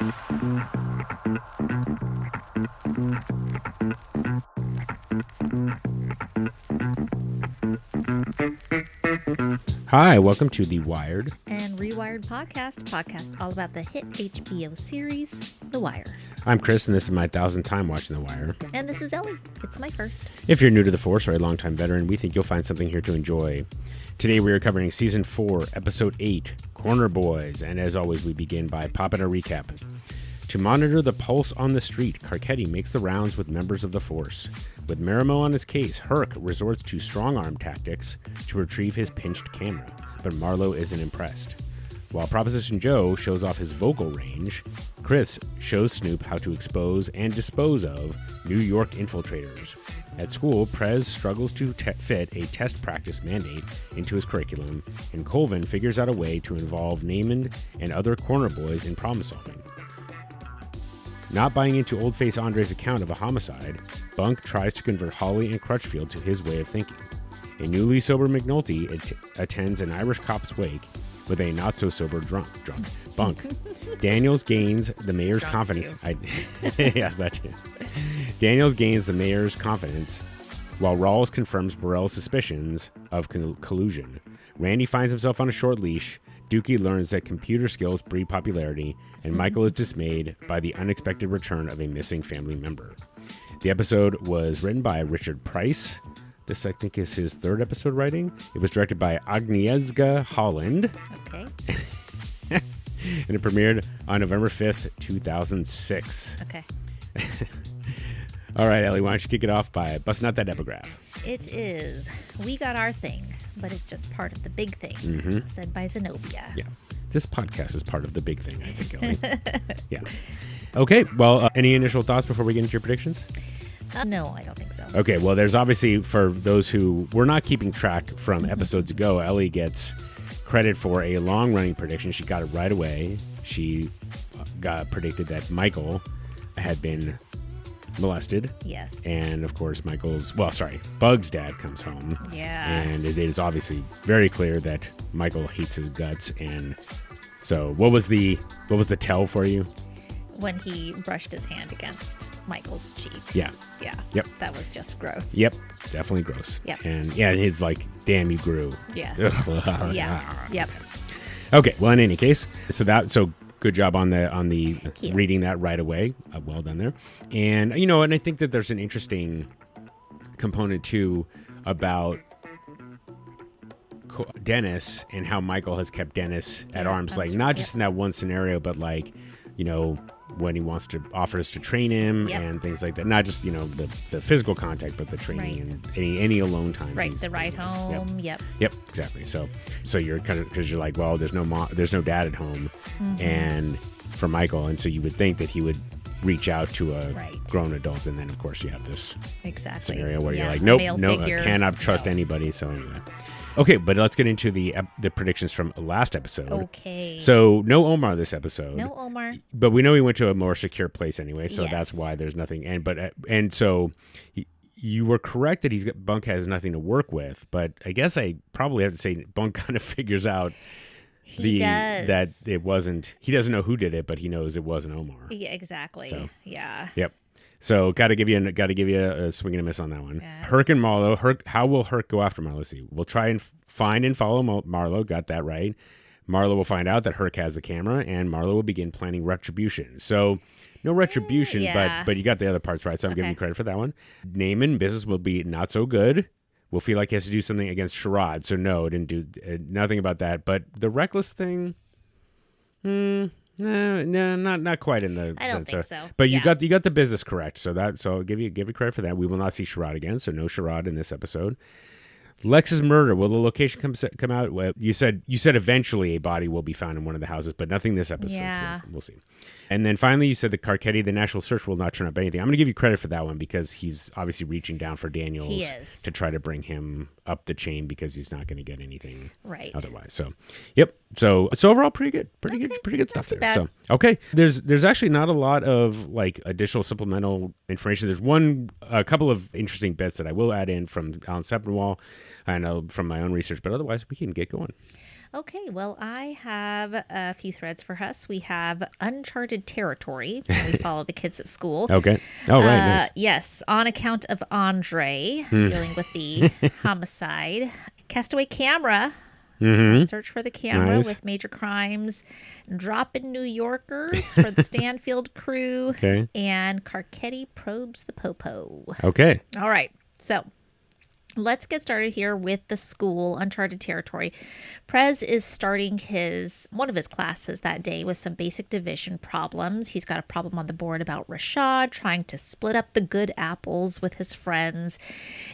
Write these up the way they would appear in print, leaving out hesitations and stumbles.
Hi, welcome to the Wired and Rewired podcast all about the hit HBO series, The Wire. I'm Chris, and this is my 1,000th time watching The Wire. And this is Ellie. It's my first. If you're new to the force or a longtime veteran, we think you'll find something here to enjoy. Today we are covering Season 4, Episode 8, Corner Boys, and as always, we begin by popping a recap. To monitor the pulse on the street, Carcetti makes the rounds with members of the force. With Marimo on his case, Herc resorts to strong-arm tactics to retrieve his pinched camera, but Marlo isn't impressed. While Proposition Joe shows off his vocal range, Chris shows Snoop how to expose and dispose of New York infiltrators. At school, Prez struggles to fit a test practice mandate into his curriculum, and Colvin figures out a way to involve Namond and other corner boys in problem solving. Not buying into Old-Face Andre's account of a homicide, Bunk tries to convert Holly and Crutchfield to his way of thinking. A newly sober McNulty attends an Irish cop's wake with a not-so-sober drunk Bunk. Daniels gains the mayor's confidence. Yes, that too. Daniels gains the mayor's confidence, while Rawls confirms Burrell's suspicions of collusion. Randy finds himself on a short leash. Dookie learns that computer skills breed popularity, and Michael is dismayed by the unexpected return of a missing family member. The episode was written by Richard Price. This, I think, is his third episode writing. It was directed by Agnieszka Holland. Okay. And it premiered on November 5th, 2006. Okay. All right, Ellie, why don't you kick it off by busting out that epigraph? It is, we got our thing, but it's just part of the big thing, said by Zenobia. Yeah. This podcast is part of the big thing, I think, Ellie. Yeah. Okay, well, any initial thoughts before we get into your predictions? No, I don't think so. Okay, well, there's obviously, for those who were not keeping track from episodes ago, Ellie gets credit for a long-running prediction. She got it right away. She predicted that Michael had been molested. Yes. And, of course, Bug's dad comes home. Yeah. And it is obviously very clear that Michael hates his guts. And so what was the tell for you? When he brushed his hand against Michael's cheek. Yeah. Yeah. Yep. That was just gross. Yep. Definitely gross. Yep. And yeah, it's like, damn, you grew. Yes. Yeah. Yep. Okay. Well, in any case, so good job on the reading that right away. Well done there. And and I think that there's an interesting component too about Dennis and how Michael has kept Dennis at arm's length, not just in that one scenario, but like, when he wants to offers to train him and things like that. Not just, the physical contact, but the training and any alone time. Right. The ride home. Yep. Exactly. So you're kind of, because you're like, well, there's no dad at home and for Michael. And so you would think that he would reach out to a grown adult. And then of course you have this scenario where you're like, nope, I cannot trust anybody. So anyway. Okay, but let's get into the predictions from last episode. Okay. So no Omar this episode. No Omar. But we know he went to a more secure place anyway, so that's why there's nothing. And so you were correct that Bunk has nothing to work with. But I guess I probably have to say Bunk kind of figures out that it wasn't. He doesn't know who did it, but he knows it wasn't Omar. Yeah, exactly. So, yeah. Yep. So got to give you a swing and a miss on that one. Yeah. Herc and Marlo. How will Herc go after Marlo? Let's see. We'll try and find and follow Marlo. Got that right. Marlo will find out that Herc has the camera, and Marlo will begin planning retribution. So no retribution, but you got the other parts right. So I'm giving you credit for that one. Namond, business will be not so good. We'll feel like he has to do something against Sherrod. So no, didn't do nothing about that. But the reckless thing, no, not quite in the. I don't think so. But you got the business correct. So I'll give you credit for that. We will not see Sherrod again. So no Sherrod in this episode. Lex's murder. Will the location come out? Well, you said eventually a body will be found in one of the houses, but nothing this episode. Yeah. So we'll see. And then finally, you said that Carcetti, the national search will not turn up anything. I'm going to give you credit for that one because he's obviously reaching down for Daniels to try to bring him up the chain because he's not going to get anything otherwise. So, yep. So it's overall pretty good, pretty good stuff there. Bad. So, okay. There's actually not a lot of like additional supplemental information. There's a couple of interesting bits that I will add in from Alan Sepinwall. I know from my own research, but otherwise we can get going. Okay, well, I have a few threads for us. We have Uncharted Territory, where we follow the kids at school. Okay. Oh, right. Nice. Yes, on account of Andre dealing with the homicide. Castaway Camera. Search for the camera Nice. with major crimes. Dropping New Yorkers for the Stanfield crew. Okay. And Carcetti probes the Popo. Okay. All right, so let's get started here with the school, Uncharted Territory. Prez is starting one of his classes that day with some basic division problems. He's got a problem on the board about Rashad trying to split up the good apples with his friends.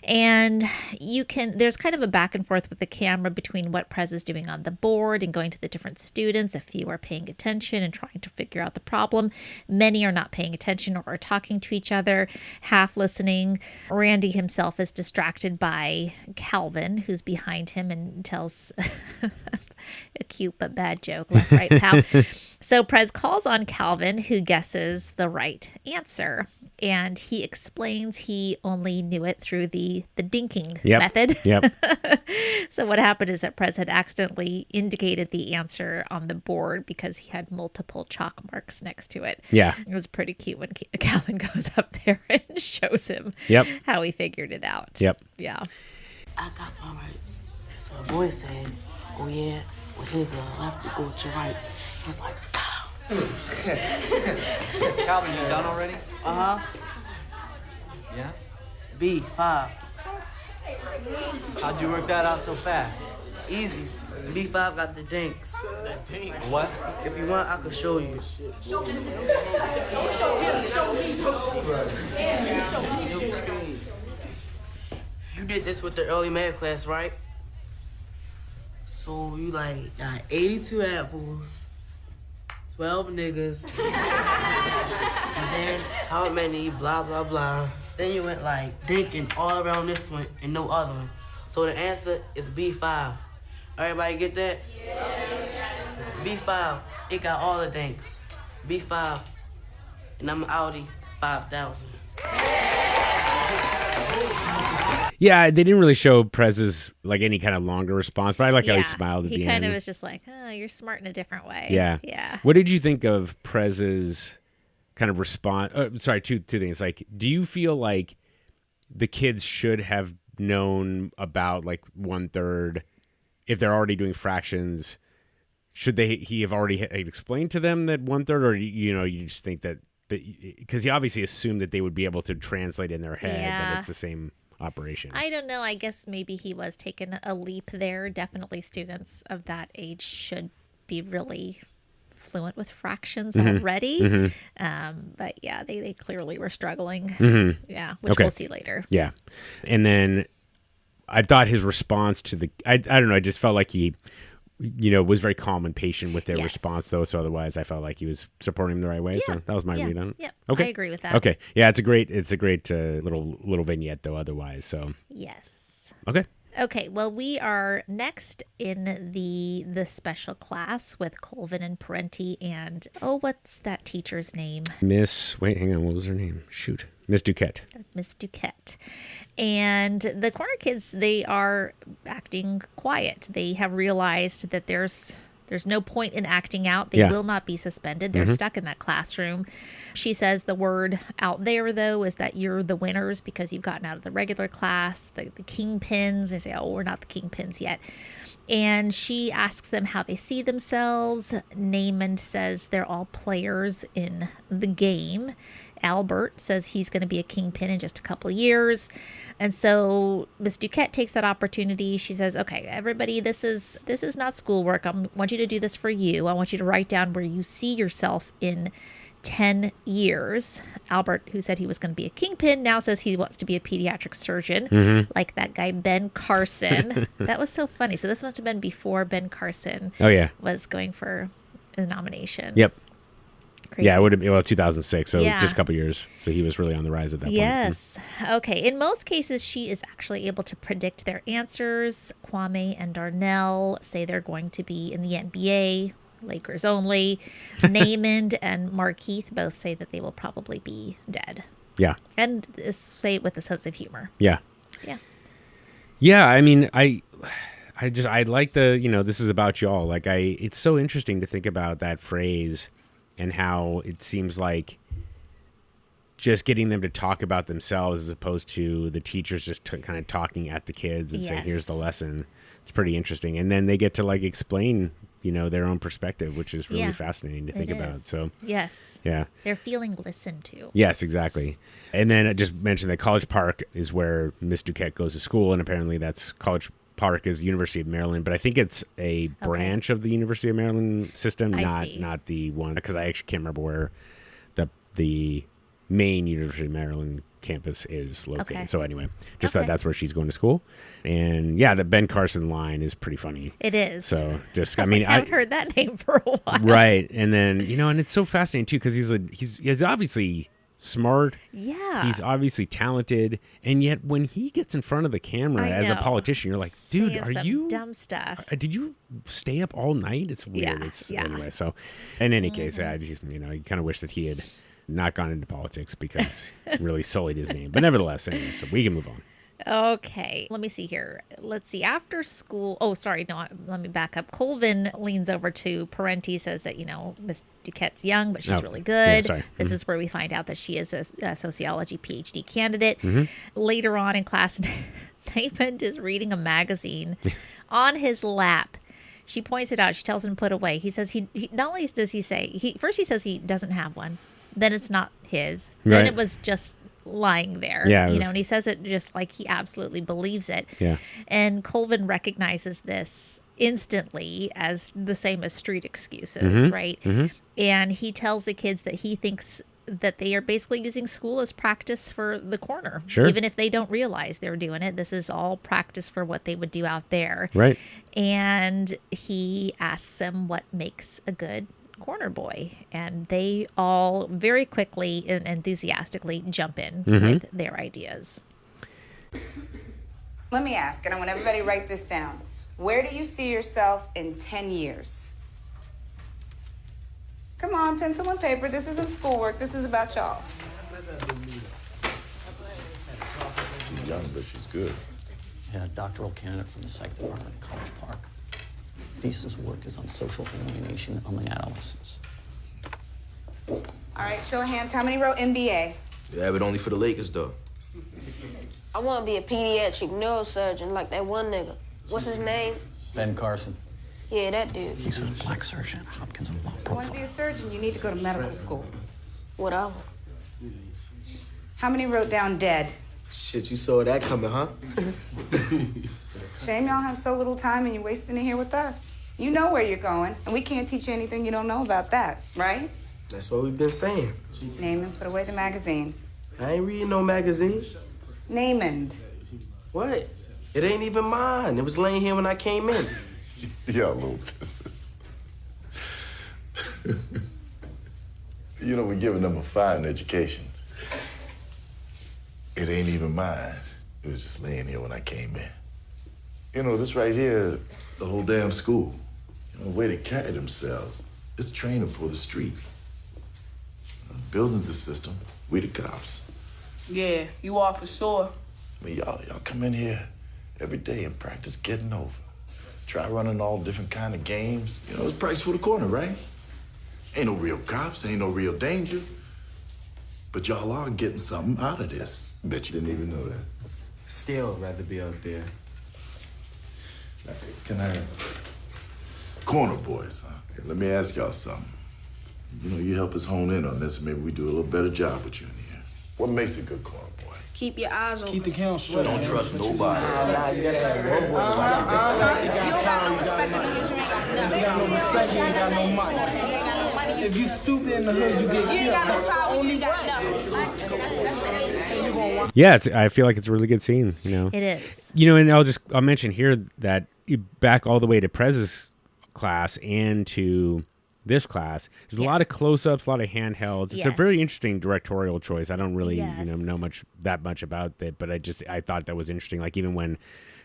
And there's kind of a back and forth with the camera between what Prez is doing on the board and going to the different students. A few are paying attention and trying to figure out the problem. Many are not paying attention or are talking to each other, half listening. Randy himself is distracted by Colvin, who's behind him and tells a cute but bad joke, left, right, pow. So Prez calls on Colvin, who guesses the right answer. And he explains he only knew it through the dinking method. Yep. So what happened is that Prez had accidentally indicated the answer on the board because he had multiple chalk marks next to it. Yeah. It was pretty cute when Calvin goes up there and shows him how he figured it out. Yep. Yeah. I got my rights. So a boy said, oh yeah, with his left to go to right. He was like, pow. Calvin, you done already? Uh-huh. Yeah? B5. How'd you work that out so fast? Easy. B5 got the dinks. What? If you want, I could show you. You did this with the early math class, right? So you got 82 apples, 12 niggas, and then how many, blah, blah, blah. Then you went dinking all around this one and no other one. So the answer is B5. Everybody get that? Yeah. B5, it got all the dinks. B5, and I'm an Audi 5000. Yeah, they didn't really show Prez's any kind of longer response, but I like how he smiled at the end. He kind of was just like, oh, you're smart in a different way. Yeah. Yeah. What did you think of Prez's kind of response? Sorry, two things. Do you feel like the kids should have known about 1/3 if they're already doing fractions? Should he have already explained to them that 1/3, or you just think that because he obviously assumed that they would be able to translate in their head that it's the same operation. I don't know. I guess maybe he was taking a leap there. Definitely students of that age should be really fluent with fractions already. But yeah, they clearly were struggling. Yeah, which we'll see later. Yeah. And then I thought his response to I don't know, I just felt like he was very calm and patient with their response, though. So otherwise, I felt like he was supporting him the right way. So that was my read on it. Yep. Okay. I agree with that. Okay. Yeah, it's a great little vignette, though. Otherwise, so yes. Okay. Okay. Well, we are next in the special class with Colvin and Parenti and what's that teacher's name? Wait, hang on. What was her name? Shoot. Miss Duquette. Miss Duquette. And the corner kids, they are acting quiet. They have realized that there's no point in acting out. They will not be suspended. They're stuck in that classroom. She says the word out there, though, is that you're the winners because you've gotten out of the regular class, the kingpins. They say, oh, we're not the kingpins yet. And she asks them how they see themselves. Namond says they're all players in the game. Albert says he's going to be a kingpin in just a couple of years. And so Miss Duquette takes that opportunity. She says, okay, everybody, this is not schoolwork. I want you to do this for you. I want you to write down where you see yourself in 10 years. Albert, who said he was going to be a kingpin, now says he wants to be a pediatric surgeon, like that guy Ben Carson. That was so funny. So this must have been before Ben Carson was going for the nomination. Yep. Crazy. Yeah, it would have been 2006, so just a couple years. So he was really on the rise at that point. Yes. Okay. In most cases, she is actually able to predict their answers. Kwame and Darnell say they're going to be in the NBA, Lakers only. Namond and Markeith both say that they will probably be dead. Yeah. And say it with a sense of humor. Yeah. Yeah. Yeah, I mean, I I like the, this is about y'all. Like it's so interesting to think about that phrase and how it seems like just getting them to talk about themselves as opposed to the teachers just kind of talking at the kids and saying, here's the lesson. It's pretty interesting. And then they get to like explain, their own perspective, which is really fascinating to think about. So yes. Yeah. They're feeling listened to. Yes, exactly. And then I just mentioned that College Park is where Miss Duquette goes to school. And apparently that's College Park is University of Maryland, but I think it's a branch of the University of Maryland system, not the one, because I actually can't remember where the main University of Maryland campus is located. Okay. So anyway, just thought that's where she's going to school. And yeah, the Ben Carson line is pretty funny. It is. So just, I haven't heard that name for a while. Right. And then, and it's so fascinating too, because he's obviously smart. Yeah. He's obviously talented. And yet when he gets in front of the camera as a politician, you're like, dude, are you dumb stuff? Did you stay up all night? It's weird. Anyway, so in any case, I just, you kind of wish that he had not gone into politics because it really sullied his name. But nevertheless, anyway, so we can move on. Okay. Let me see here. Let's see. After school. Oh, sorry. No, let me back up. Colvin leans over to Parenti, says that, Miss Duquette's young, but she's really good. Yeah, this is where we find out that she is a sociology PhD candidate. Later on in class, Namond is reading a magazine on his lap. She points it out. She tells him to put away. He says he not only does he say, first he says he doesn't have one. Then it's not his. Right. Then it was just lying there. Yeah, and he says it just like he absolutely believes it. Yeah. And Colvin recognizes this instantly as the same as street excuses, right? And he tells the kids that he thinks that they are basically using school as practice for the corner. Sure. Even if they don't realize they're doing it, this is all practice for what they would do out there. Right. And he asks them what makes a good corner boy, and they all very quickly and enthusiastically jump in with their ideas. Let me ask, and I want everybody to write this down. Where do you see yourself in 10 years? Come on, pencil and paper. This isn't schoolwork. This is about y'all. She's young, but she's good. Yeah, doctoral candidate from the psych department at College Park. Thesis work is on social alienation among adolescents. All right, show of hands. How many wrote MBA? Yeah, but only for the Lakers, though. I want to be a pediatric neurosurgeon like that one nigga. What's his name? Ben Carson. Yeah, that dude. He's a black surgeon at Hopkins and Law If you want to be a surgeon, you need to go to medical school. Whatever. How many wrote down dead? Shit, you saw that coming, huh? Shame y'all have so little time and you're wasting it here with us. You know where you're going, and we can't teach you anything you don't know about that, right? That's what we've been saying. Namond, put away the magazine. I ain't reading no magazine. Namond. What? It ain't even mine. It was laying here when I came in. Y'all little pisses. We're giving them a fine education. It ain't even mine. It was just laying here when I came in. This right here, the whole damn school. The way they carry themselves, it's training for the street. Building's the system, we the cops. Yeah, you are for sure. Y'all come in here every day and practice getting over. Try running all different kind of games. It's practice for the corner, right? Ain't no real cops, ain't no real danger. But y'all are getting something out of this. Bet you didn't even know that. Still rather be out there. Can I... Corner boys, huh? Okay, let me ask y'all something. You help us hone in on this and maybe we do a little better job with you in here. What makes a good corner boy? Keep your eyes open. Keep the count straight. Don't trust nobody. Nah, you gotta have one boy watching this. You don't got no respect for me. You ain't got no Respect, you ain't got no money. You ain't got no money. If you stupid in the hood, you get You ain't got no killed. power. You ain't got nothing. Yeah, I feel like it's a really good scene, It is. And I'll mention here that back all the way to Prez's class and to this class, there's a lot of close-ups, a lot of handhelds. It's a very interesting directorial choice. I don't really know that much about it, but I thought that was interesting. Like even when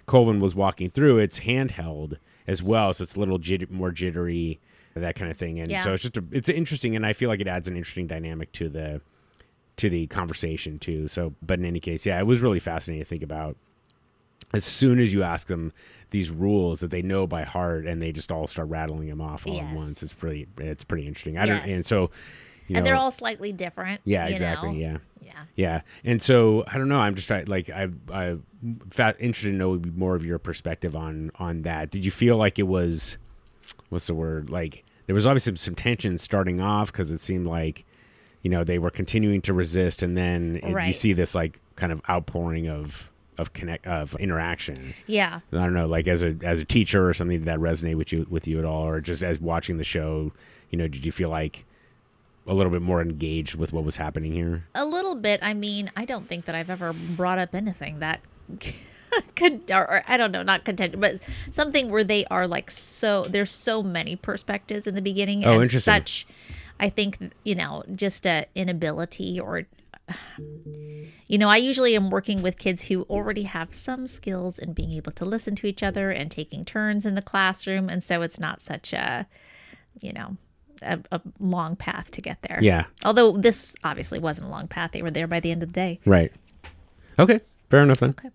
Colvin was walking through, it's handheld as well, so it's a little more jittery, that kind of thing. And so it's interesting, and I feel like it adds an interesting dynamic to the conversation too. So, but in any case, it was really fascinating to think about as soon as you ask them these rules that they know by heart, and they just all start rattling them off all at once. It's pretty interesting. And so, and they're all slightly different. Yeah, exactly. Yeah. And so I don't know. I'm just like I'm interested to know more of your perspective on that. Did you feel like it was, what's the word? Like there was obviously some tension starting off because it seemed like, they were continuing to resist, and then you see this like kind of outpouring of interaction. Yeah. I don't know, like as a teacher or something, did that resonate with you at all, or just as watching the show, did you feel like a little bit more engaged with what was happening here? A little bit. I mean, I don't think that I've ever brought up anything that could, or I don't know, not content, but something where they are like there's so many perspectives in the beginning. Oh, and interesting. Such, I think, just a inability or. I usually am working with kids who already have some skills in being able to listen to each other and taking turns in the classroom. And so it's not such a long path to get there. Yeah. Although this obviously wasn't a long path. They were there by the end of the day. Right. Okay. Fair enough then. Okay.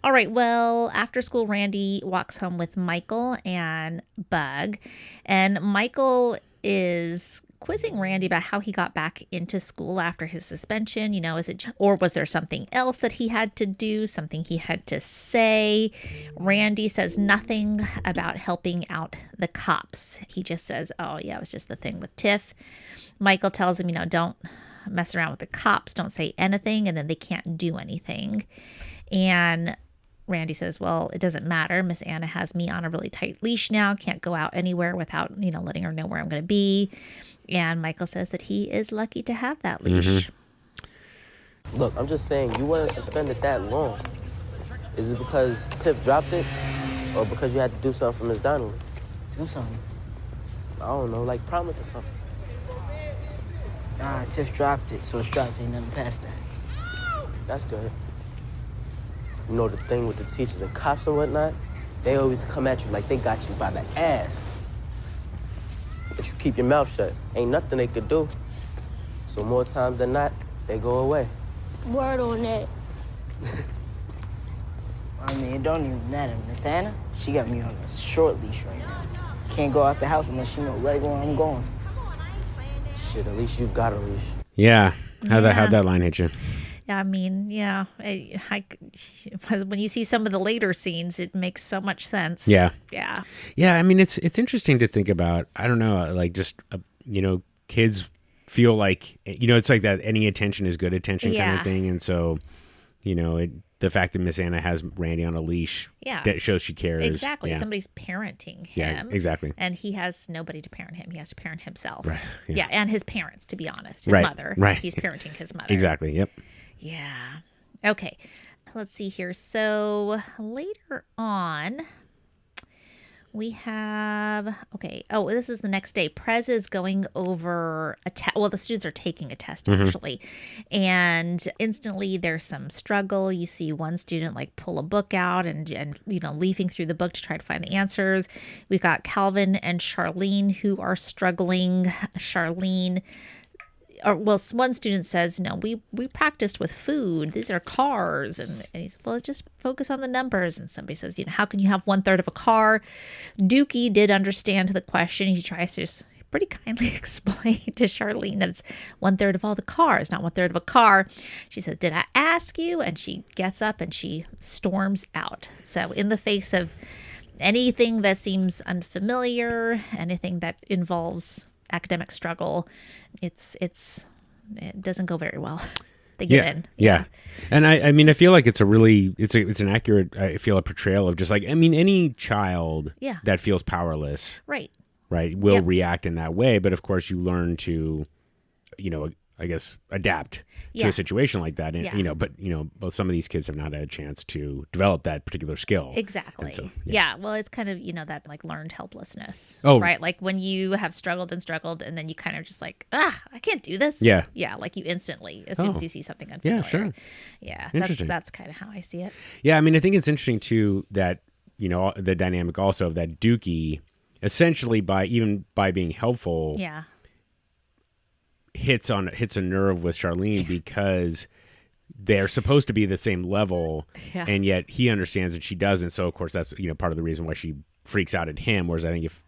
All right. Well, after school, Randy walks home with Michael and Bug. And Michael is quizzing Randy about how he got back into school after his suspension. Or was there something else that he had to do, something he had to say? Randy says nothing about helping out the cops. He just says, oh, yeah, it was just the thing with Tiff. Michael tells him, don't mess around with the cops, don't say anything, and then they can't do anything. And Randy says, well, it doesn't matter. Miss Anna has me on a really tight leash now. Can't go out anywhere without, letting her know where I'm going to be. And Michael says that he is lucky to have that leash. Mm-hmm. Look, I'm just saying, you weren't suspended that long. Is it because Tiff dropped it? Or because you had to do something for Miss Donnelly? Do something. I don't know, like promise or something. Nah, Tiff dropped it, so it's dropped. Ain't nothing past that. That's good. The thing with the teachers and cops and whatnot, they always come at you like they got you by the ass. But you keep your mouth shut. Ain't nothing they could do. So more times than not, they go away. Word on that. I mean, it don't even matter. Miss Anna, she got me on a short leash right now. Can't go out the house unless she know right where I'm going. Shit, at least you got a leash. Yeah. How'd that line hit you? I mean, yeah. When you see some of the later scenes, it makes so much sense. Yeah. Yeah. Yeah. I mean, it's interesting to think about. I don't know, like just kids feel like it's like that. Any attention is good attention kind of thing, and so the fact that Miss Anna has Randy on a leash, that shows she cares. Exactly. Yeah. Somebody's parenting him. Yeah, exactly. And he has nobody to parent him. He has to parent himself. Right. Yeah, and his parents, to be honest. His right. mother. Right. He's parenting his mother. Exactly. Yep. Yeah. Okay. Let's see here. So later on, we have, this is the next day. Prez is going over a test. Well, the students are taking a test, actually. And instantly there's some struggle. You see one student like pull a book out and leafing through the book to try to find the answers. We've got Colvin and Charlene who are struggling. One student says, we practiced with food. These are cars. And he said, well, just focus on the numbers. And somebody says, how can you have 1/3 of a car? Dookie did understand the question. He tries to just pretty kindly explain to Charlene that it's 1/3 of all the cars, not 1/3 of a car. She says, did I ask you? And she gets up and she storms out. So in the face of anything that seems unfamiliar, anything that involves academic struggle, it doesn't go very well. They give in. Yeah. And I mean, I feel like it's an accurate, I feel, a portrayal of just like, I mean, any child that feels powerless, right, will react in that way. But of course you learn to, I guess, adapt to a situation like that. And, but some of these kids have not had a chance to develop that particular skill. Exactly. So, well, it's kind of, that like learned helplessness. Oh, right. Like when you have struggled and then you kind of just like, I can't do this. Yeah. Yeah. Like you instantly, as soon as you see something unfamiliar. Yeah, sure. Yeah. Interesting. That's kind of how I see it. Yeah. I mean, I think it's interesting too that, the dynamic also of that Dookie essentially by being helpful. Yeah. hits a nerve with Charlene because they're supposed to be the same level, Yeah. and yet he understands that she doesn't. So, of course, that's part of the reason why she freaks out at him, whereas I think if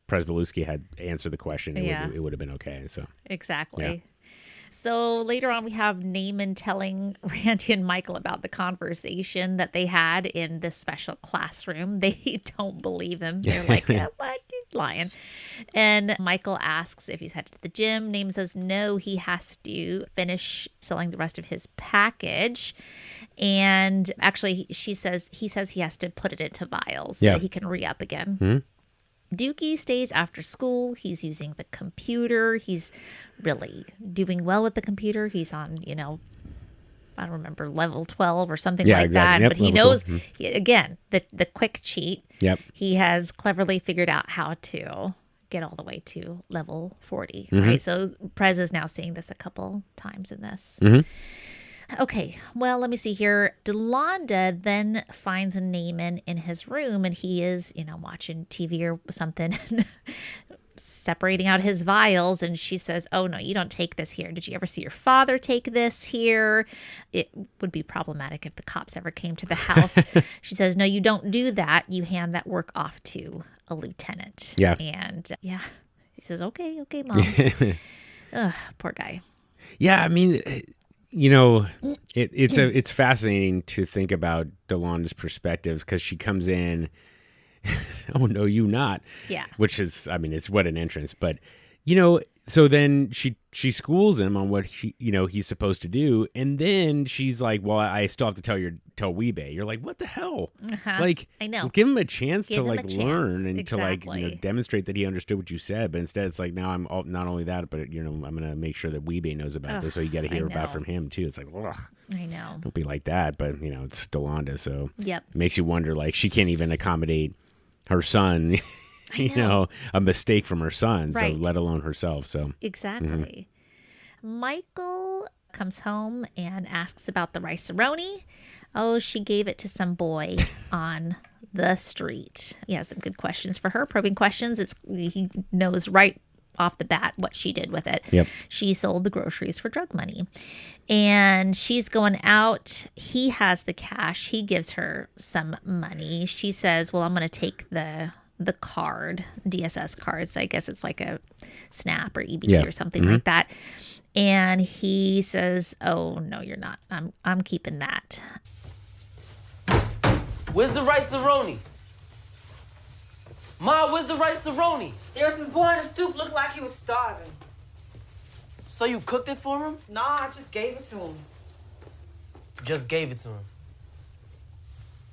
Presbeluski had answered the question, it would have been okay. So Exactly. Yeah. So later on, we have Namond telling Randy and Michael about the conversation that they had in this special classroom. They don't believe him. They're like, yeah, what? You're lying. And Michael asks if he's headed to the gym. Namond says no, he has to finish selling the rest of his package. And actually, he says he has to put it into vials so that he can re-up again. Mm-hmm. Dookie stays after school. He's using the computer. He's really doing well with the computer. He's on, I don't remember, level 12 or something like that. Yep, but he level knows, 12. again, the quick cheat. Yep. He has cleverly figured out how to get all the way to level 40, Mm-hmm. right? So Prez is now seeing this a couple times in this. Mm-hmm. Okay, well, let me see here. Delonda then finds Namond in his room, and he is, watching TV or something, separating out his vials. And she says, oh, no, you don't take this here. Did you ever see your father take this here? It would be problematic if the cops ever came to the house. She says, no, you don't do that. You hand that work off to a lieutenant. Yeah. And he says, okay, Mom. Ugh, poor guy. Yeah, I mean, it's fascinating to think about Delonda's perspectives because she comes in, oh no, you not, Yeah. which is, I mean, it's what an entrance, but so then she schools him on what he's supposed to do, and then she's like, well, I still have to tell Weebay. You're like, what the hell? Uh-huh. Like, I know. give him a chance Give to him like a chance. learn and Exactly. to demonstrate that he understood what you said, but instead it's like, now I'm not only that, but I'm gonna make sure that Weebay knows about this, so you got to hear about know. from him too. It's like, ugh. I know. Don't be like that, but it's Delonda, so Yep. it makes you wonder. Like, she can't even accommodate her son, a mistake from her son, Right. so let alone herself. So Exactly. Michael comes home and asks about the rice-a-roni. Oh, she gave it to some boy on the street. He has some good questions for her, probing questions. He knows right off the bat what she did with it. Yep. She sold the groceries for drug money. And she's going out. He has the cash. He gives her some money. She says, well, I'm going to take the card, DSS cards. I guess it's like a Snap or EBT or something like that. And he says, oh, no, you're not. I'm keeping that. Where's the rice-a-roni? Ma, where's the rice-a-roni? There's this boy on the stoop looked like he was starving. So you cooked it for him? Nah, I just gave it to him. Just gave it to him.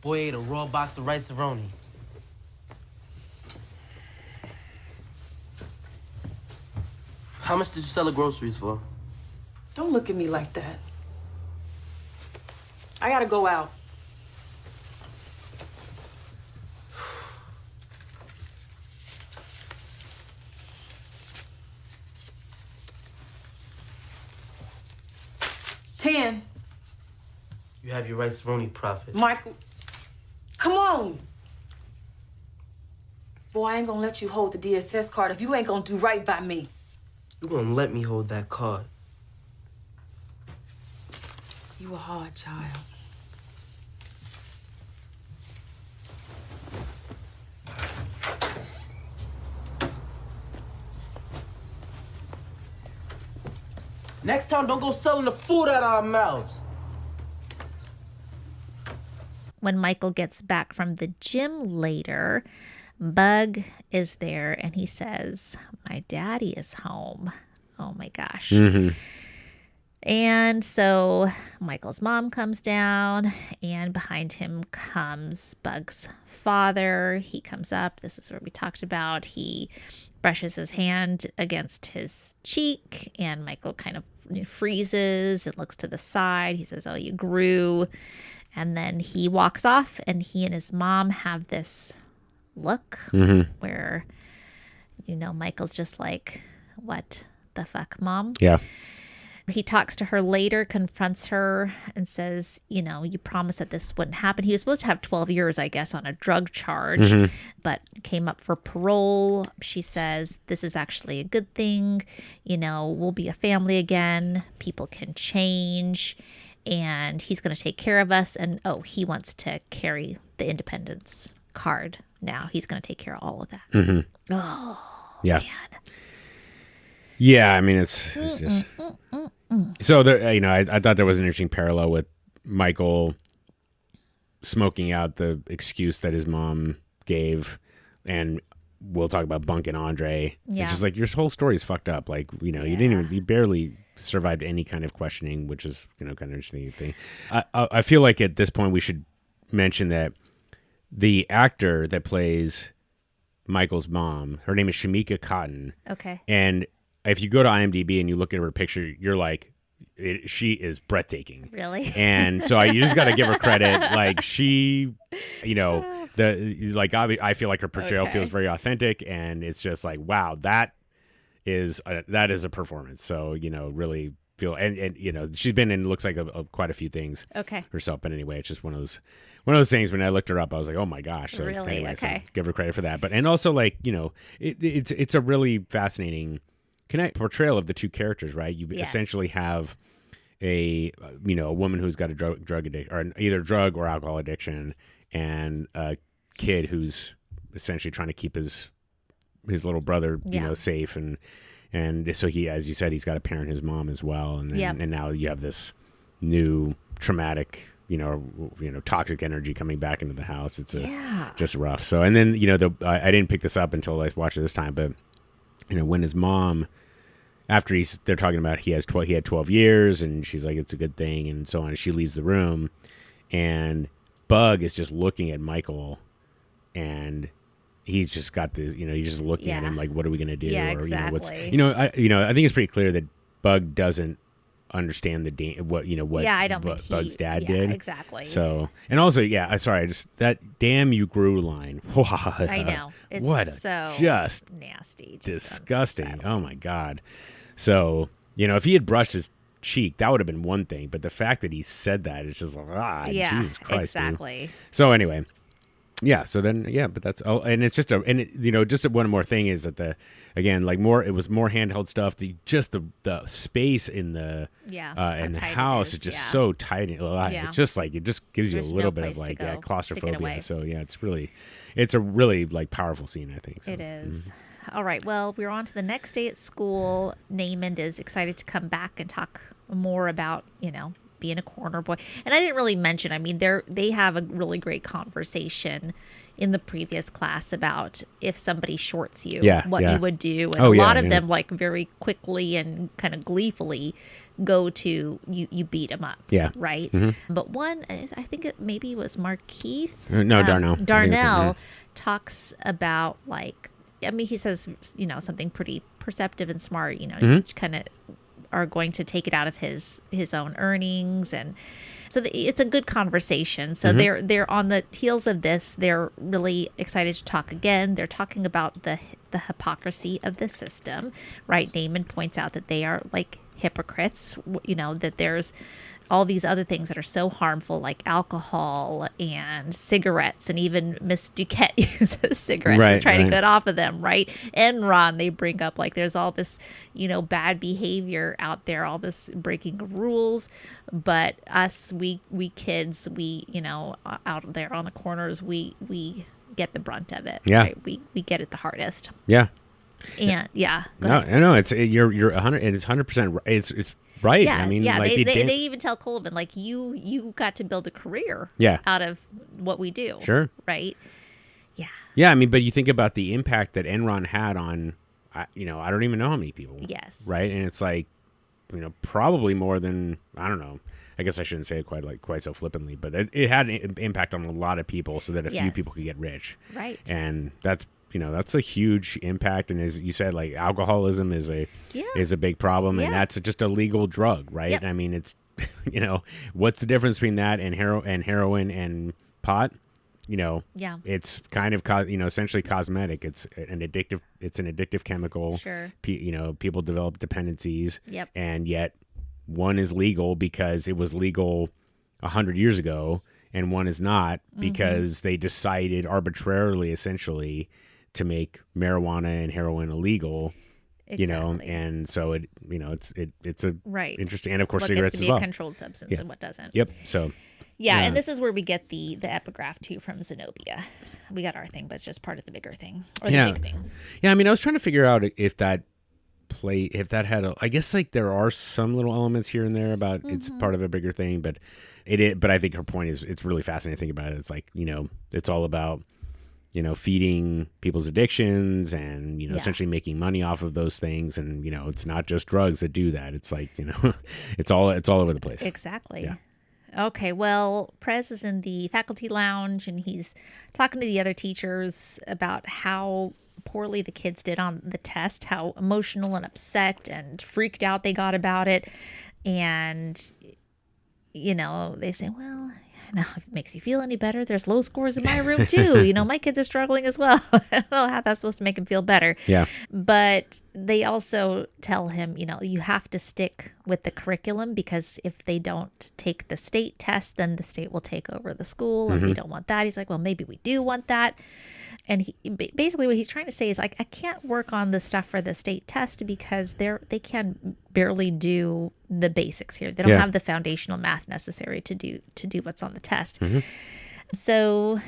Boy ate a raw box of rice-a-roni. How much did you sell the groceries for? Don't look at me like that. I gotta go out. $10. You have your rice-a-roni profit. Michael, come on. Boy, I ain't gonna let you hold the DSS card if you ain't gonna do right by me. You're gonna let me hold that card. You a hard child. Next time, don't go selling the food out of our mouths. When Michael gets back from the gym later, Bug is there and he says, my daddy is home. Oh my gosh. Mm-hmm. And so Michael's mom comes down, and behind him comes Bug's father. He comes up. This is what we talked about. He brushes his hand against his cheek, and Michael kind of freezes and looks to the side. He says, oh, you grew. And then he walks off, and he and his mom have this look where, Michael's just like, what the fuck, Mom? Yeah. He talks to her later, confronts her, and says, you promised that this wouldn't happen. He was supposed to have 12 years, I guess, on a drug charge, but came up for parole. She says, this is actually a good thing. We'll be a family again. People can change. and he's going to take care of us. And he wants to carry the independence card now. He's going to take care of all of that. Mm-hmm. Oh, yeah. Man. Yeah, I mean, it's just... So, there, I thought there was an interesting parallel with Michael smoking out the excuse that his mom gave, and we'll talk about Bunk and Andre. Yeah. It's just like, your whole story is fucked up. Like, you barely survived any kind of questioning, which is, kind of interesting thing. I feel like at this point we should mention that the actor that plays Michael's mom, her name is Shamika Cotton. Okay. And if you go to IMDb and you look at her picture, you're like, she is breathtaking. Really? And so you just got to give her credit. Like, she, I feel like her portrayal feels very authentic, and it's just like, wow, that is a performance. So, really feel, and she's been in, looks like quite a few things herself. But anyway, it's just one of those things. When I looked her up, I was like, oh my gosh. So really? Anyway, okay. So give her credit for that. But, and also, like, it's a really fascinating portrayal of the two characters, right? You essentially have a woman who's got a drug addiction, or either drug or alcohol addiction, and a kid who's essentially trying to keep his little brother, safe, and so he, as you said, he's got to parent his mom as well, and then, and now you have this new traumatic, toxic energy coming back into the house. It's just rough. So, and then I didn't pick this up until I watched it this time, but when his mom, after they're talking about he had 12 years, and she's like, it's a good thing, and so on. She leaves the room, and Bug is just looking at Michael, and he's just got this, he's just looking at him like, what are we gonna do? Yeah, or exactly. I think it's pretty clear that Bug doesn't understand what I don't think Bug's dad did. Exactly. So, and also, that damn you Gru line. I know. It's just nasty, just disgusting. unsettling. Oh my God. So, if he had brushed his cheek, that would have been one thing. But the fact that he said that, it's just like, Jesus Christ. Exactly. Dude. So anyway, so then, but that's, and it's just just one more thing is that it was more handheld stuff. The space in the house is just so tight. It's just like, it just gives you a little bit of like, claustrophobia. So it's a really like powerful scene, I think. So. It is. Mm-hmm. All right. Well, we're on to the next day at school. Namond is excited to come back and talk more about, being a corner boy. And I didn't really mention, they have a really great conversation in the previous class about if somebody shorts you, what you would do. And a lot of them, like, very quickly and kind of gleefully go to you beat them up. Yeah. Right. Mm-hmm. But one, I think it maybe was Markeith. No, Darnell. Darnell talks about, like, he says, something pretty perceptive and smart, you kind of are going to take it out of his own earnings. And so it's a good conversation. So they're on the heels of this. They're really excited to talk again. They're talking about the hypocrisy of the system, right? Namond points out that they are like hypocrites, that there's all these other things that are so harmful, like alcohol and cigarettes, and even Miss Duquette uses cigarettes to try to get off of them, right? Enron, they bring up, like, there's all this, bad behavior out there, all this breaking of rules, but us, we kids, we, out there on the corners, we get the brunt of it. Yeah. Right? We get it the hardest. Yeah. And no, it's you're 100, and it's 100%. It's right. Yeah, like they even tell Colvin, like, you got to build a career out of what we do. Sure. Right. Yeah. Yeah. But you think about the impact that Enron had on, I don't even know how many people. Yes. Right. And it's like, probably more than, I don't know. I guess I shouldn't say it quite so flippantly, but it had an impact on a lot of people so that a few people could get rich. Right. And that's a huge impact. And as you said, like, alcoholism is a big problem, and that's just a legal drug, right? Yep. It's, what's the difference between that and heroin and pot? It's kind of, essentially cosmetic. It's an addictive chemical. Sure. People develop dependencies. Yep. And yet one is legal because it was legal 100 years ago, and one is not because they decided arbitrarily, essentially, to make marijuana and heroin illegal and so it's a interesting, and of course what cigarettes gets to as be well. a controlled substance and what doesn't. Yep. So. Yeah, and this is where we get the epigraph too from Zenobia. We got our thing, but it's just part of the bigger thing or the big thing. Yeah, I mean, I was trying to figure out if that had I guess like there are some little elements here and there about it's part of a bigger thing, but but I think her point is it's really fascinating to think about it. It's like, it's all about, feeding people's addictions and, essentially making money off of those things. And, it's not just drugs that do that. It's like, it's all over the place. Exactly. Yeah. Okay, well, Prez is in the faculty lounge and he's talking to the other teachers about how poorly the kids did on the test, how emotional and upset and freaked out they got about it. And, they say, well, now if it makes you feel any better, there's low scores in my room too. My kids are struggling as well. I don't know how that's supposed to make him feel better. Yeah. But they also tell him, you have to stick with the curriculum because if they don't take the state test, then the state will take over the school and we don't want that. He's like, well, maybe we do want that. And basically what he's trying to say is like, I can't work on the stuff for the state test because they can barely do the basics here. They don't have the foundational math necessary to do what's on the test. So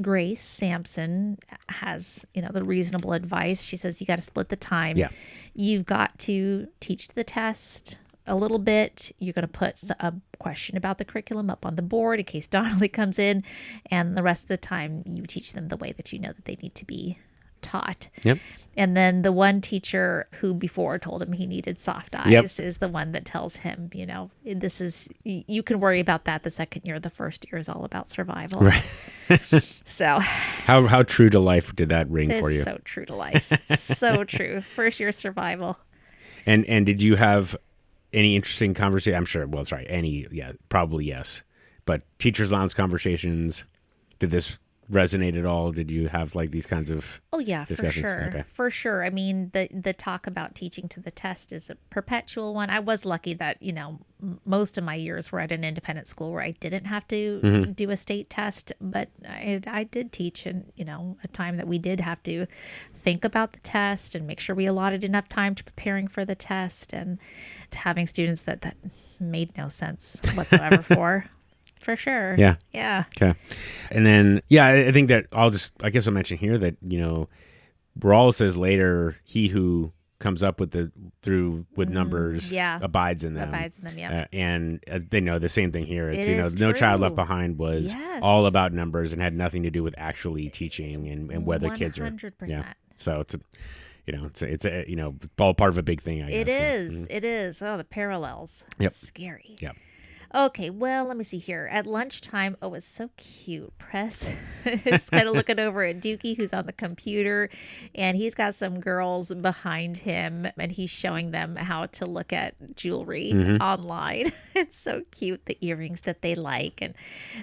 Grace Sampson has, the reasonable advice. She says, you got to split the time. Yeah. You've got to teach the test a little bit. You're going to put a question about the curriculum up on the board in case Donnelly comes in. And the rest of the time, you teach them the way that you know that they need to be taught. Yep. And then the one teacher who before told him he needed soft eyes is the one that tells him, this is, you can worry about that the second year. The first year is all about survival. Right. So how true to life did that ring for you? So true to life. So true. First year survival. And did you have any interesting conversation? I'm sure. Well, sorry. Probably yes. But teachers' lounge conversations. Did this resonate at all? Did you have like these kinds of discussions? For sure. Okay. For sure. I mean, the talk about teaching to the test is a perpetual one. I was lucky that, most of my years were at an independent school where I didn't have to do a state test, but I did teach in, a time that we did have to think about the test and make sure we allotted enough time to preparing for the test and to having students that made no sense whatsoever for. For sure. Yeah. Yeah. Okay. And then, I think that I'll mention here that, Raul says later, he who comes up with numbers abides in them. Yeah. And they know the same thing here. It's, No true. Child Left Behind was all about numbers and had nothing to do with actually teaching and whether 100%. Kids are. 100%. So it's all part of a big thing, I guess. It is. It is. Oh, the parallels. Yep. Scary. Yep. Okay, well, let me see here. At lunchtime, it's so cute. Press is kind of looking over at Dookie, who's on the computer, and he's got some girls behind him, and he's showing them how to look at jewelry online. It's so cute, the earrings that they like, and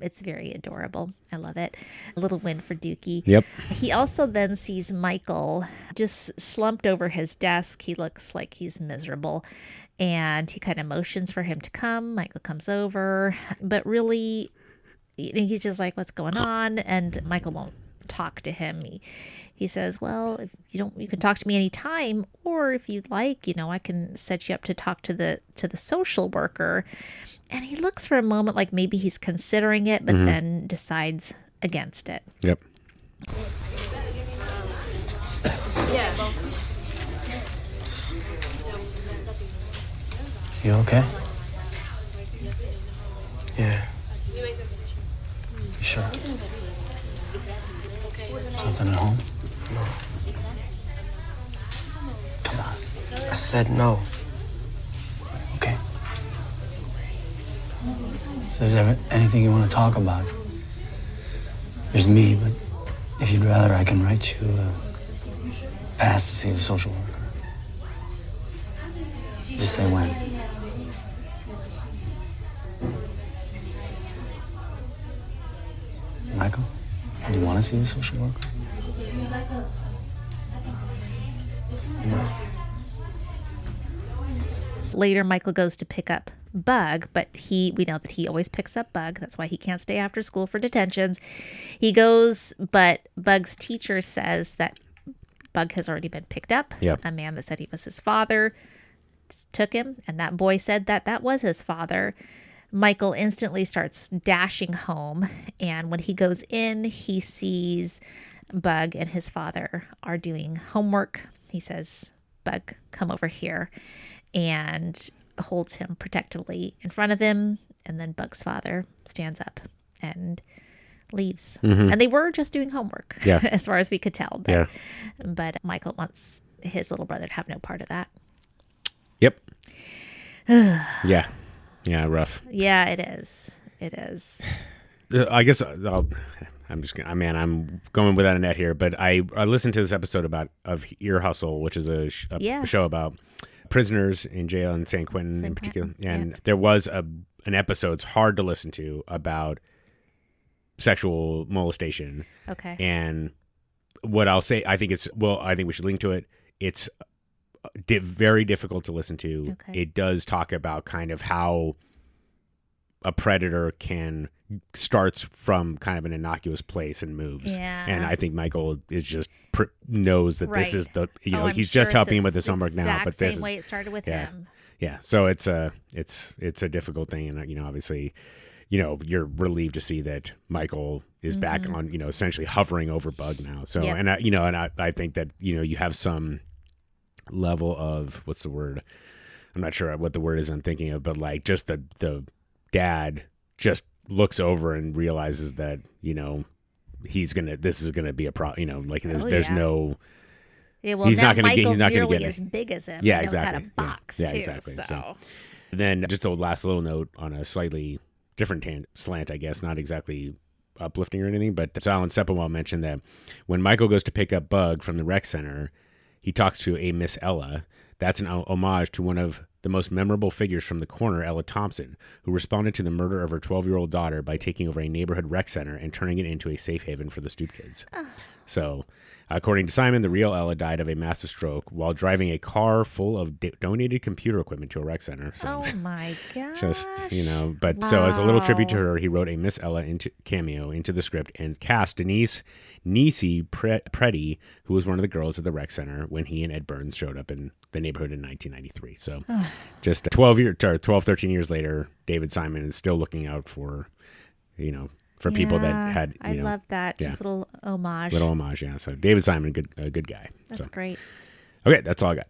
it's very adorable. I love it. A little win for Dookie. Yep. He also then sees Michael just slumped over his desk. He looks like he's miserable. And he kind of motions for him to come. Michael comes over, but really, he's just like, what's going on? And Michael won't talk to him. He says, well, if you can talk to me anytime, or if you'd like, I can set you up to talk to the social worker. And he looks for a moment like maybe he's considering it, but then decides against it. Yep. Yeah. You okay? Yeah. You sure? Something at home? No. Come on. I said no. Okay. So is there anything you want to talk about? There's me, but if you'd rather, I can write you a pass to see the social worker. Just say when. Michael, do you want to see the social worker? No. Later, Michael goes to pick up Bug, but we know that he always picks up Bug. That's why he can't stay after school for detentions. He goes, but Bug's teacher says that Bug has already been picked up. Yep. A man that said he was his father took him, and that boy said that was his father. Michael instantly starts dashing home, and when he goes in, he sees Bug and his father are doing homework. He says, Bug, come over here, and holds him protectively in front of him, and then Bug's father stands up and leaves. And they were just doing homework, as far as we could tell. But Michael wants his little brother to have no part of that. Yep. Yeah, rough. Yeah, it is. It is. I guess I'm going without a net here, but I listened to this episode of Ear Hustle, which is a show about prisoners in jail in San Quentin in particular. And there was an episode, it's hard to listen to, about sexual molestation. Okay. And what I'll say, I think we should link to it. It's very difficult to listen to. Okay. It does talk about kind of how a predator starts from kind of an innocuous place and moves. Yeah. And I think Michael is just knows that this is the, I'm he's sure just helping him with his homework now, but this same way it started with him. Yeah. So it's a difficult thing. And, obviously, you're relieved to see that Michael is back on, essentially hovering over Bug now. So, and I think that, you have some level of, what's the word? I'm not sure what the word is I'm thinking of, but like just the dad just looks over and realizes that, this is gonna be a problem, there's no. Yeah, well, he's now not gonna Michael's get nearly as big as him. Yeah, he knows exactly. how to box too. Exactly. So then just a last little note on a slightly different slant, I guess, not exactly uplifting or anything, but Alan Sepinwall mentioned that when Michael goes to pick up Bug from the rec center, he talks to a Miss Ella. That's an homage to one of the most memorable figures from the corner, Ella Thompson, who responded to the murder of her 12-year-old daughter by taking over a neighborhood rec center and turning it into a safe haven for the stoop kids. So, according to Simon, the real Ella died of a massive stroke while driving a car full of donated computer equipment to a rec center. So, oh my gosh. Just, but so as a little tribute to her, he wrote a Miss Ella cameo into the script and cast Denise Nisi Preddy, who was one of the girls at the rec center when he and Ed Burns showed up in the neighborhood in 1993. So just 13 years later, David Simon is still looking out for, for people that had, I love that. Just a little homage. Yeah. So David Simon, a good guy. That's great. Okay, that's all I got.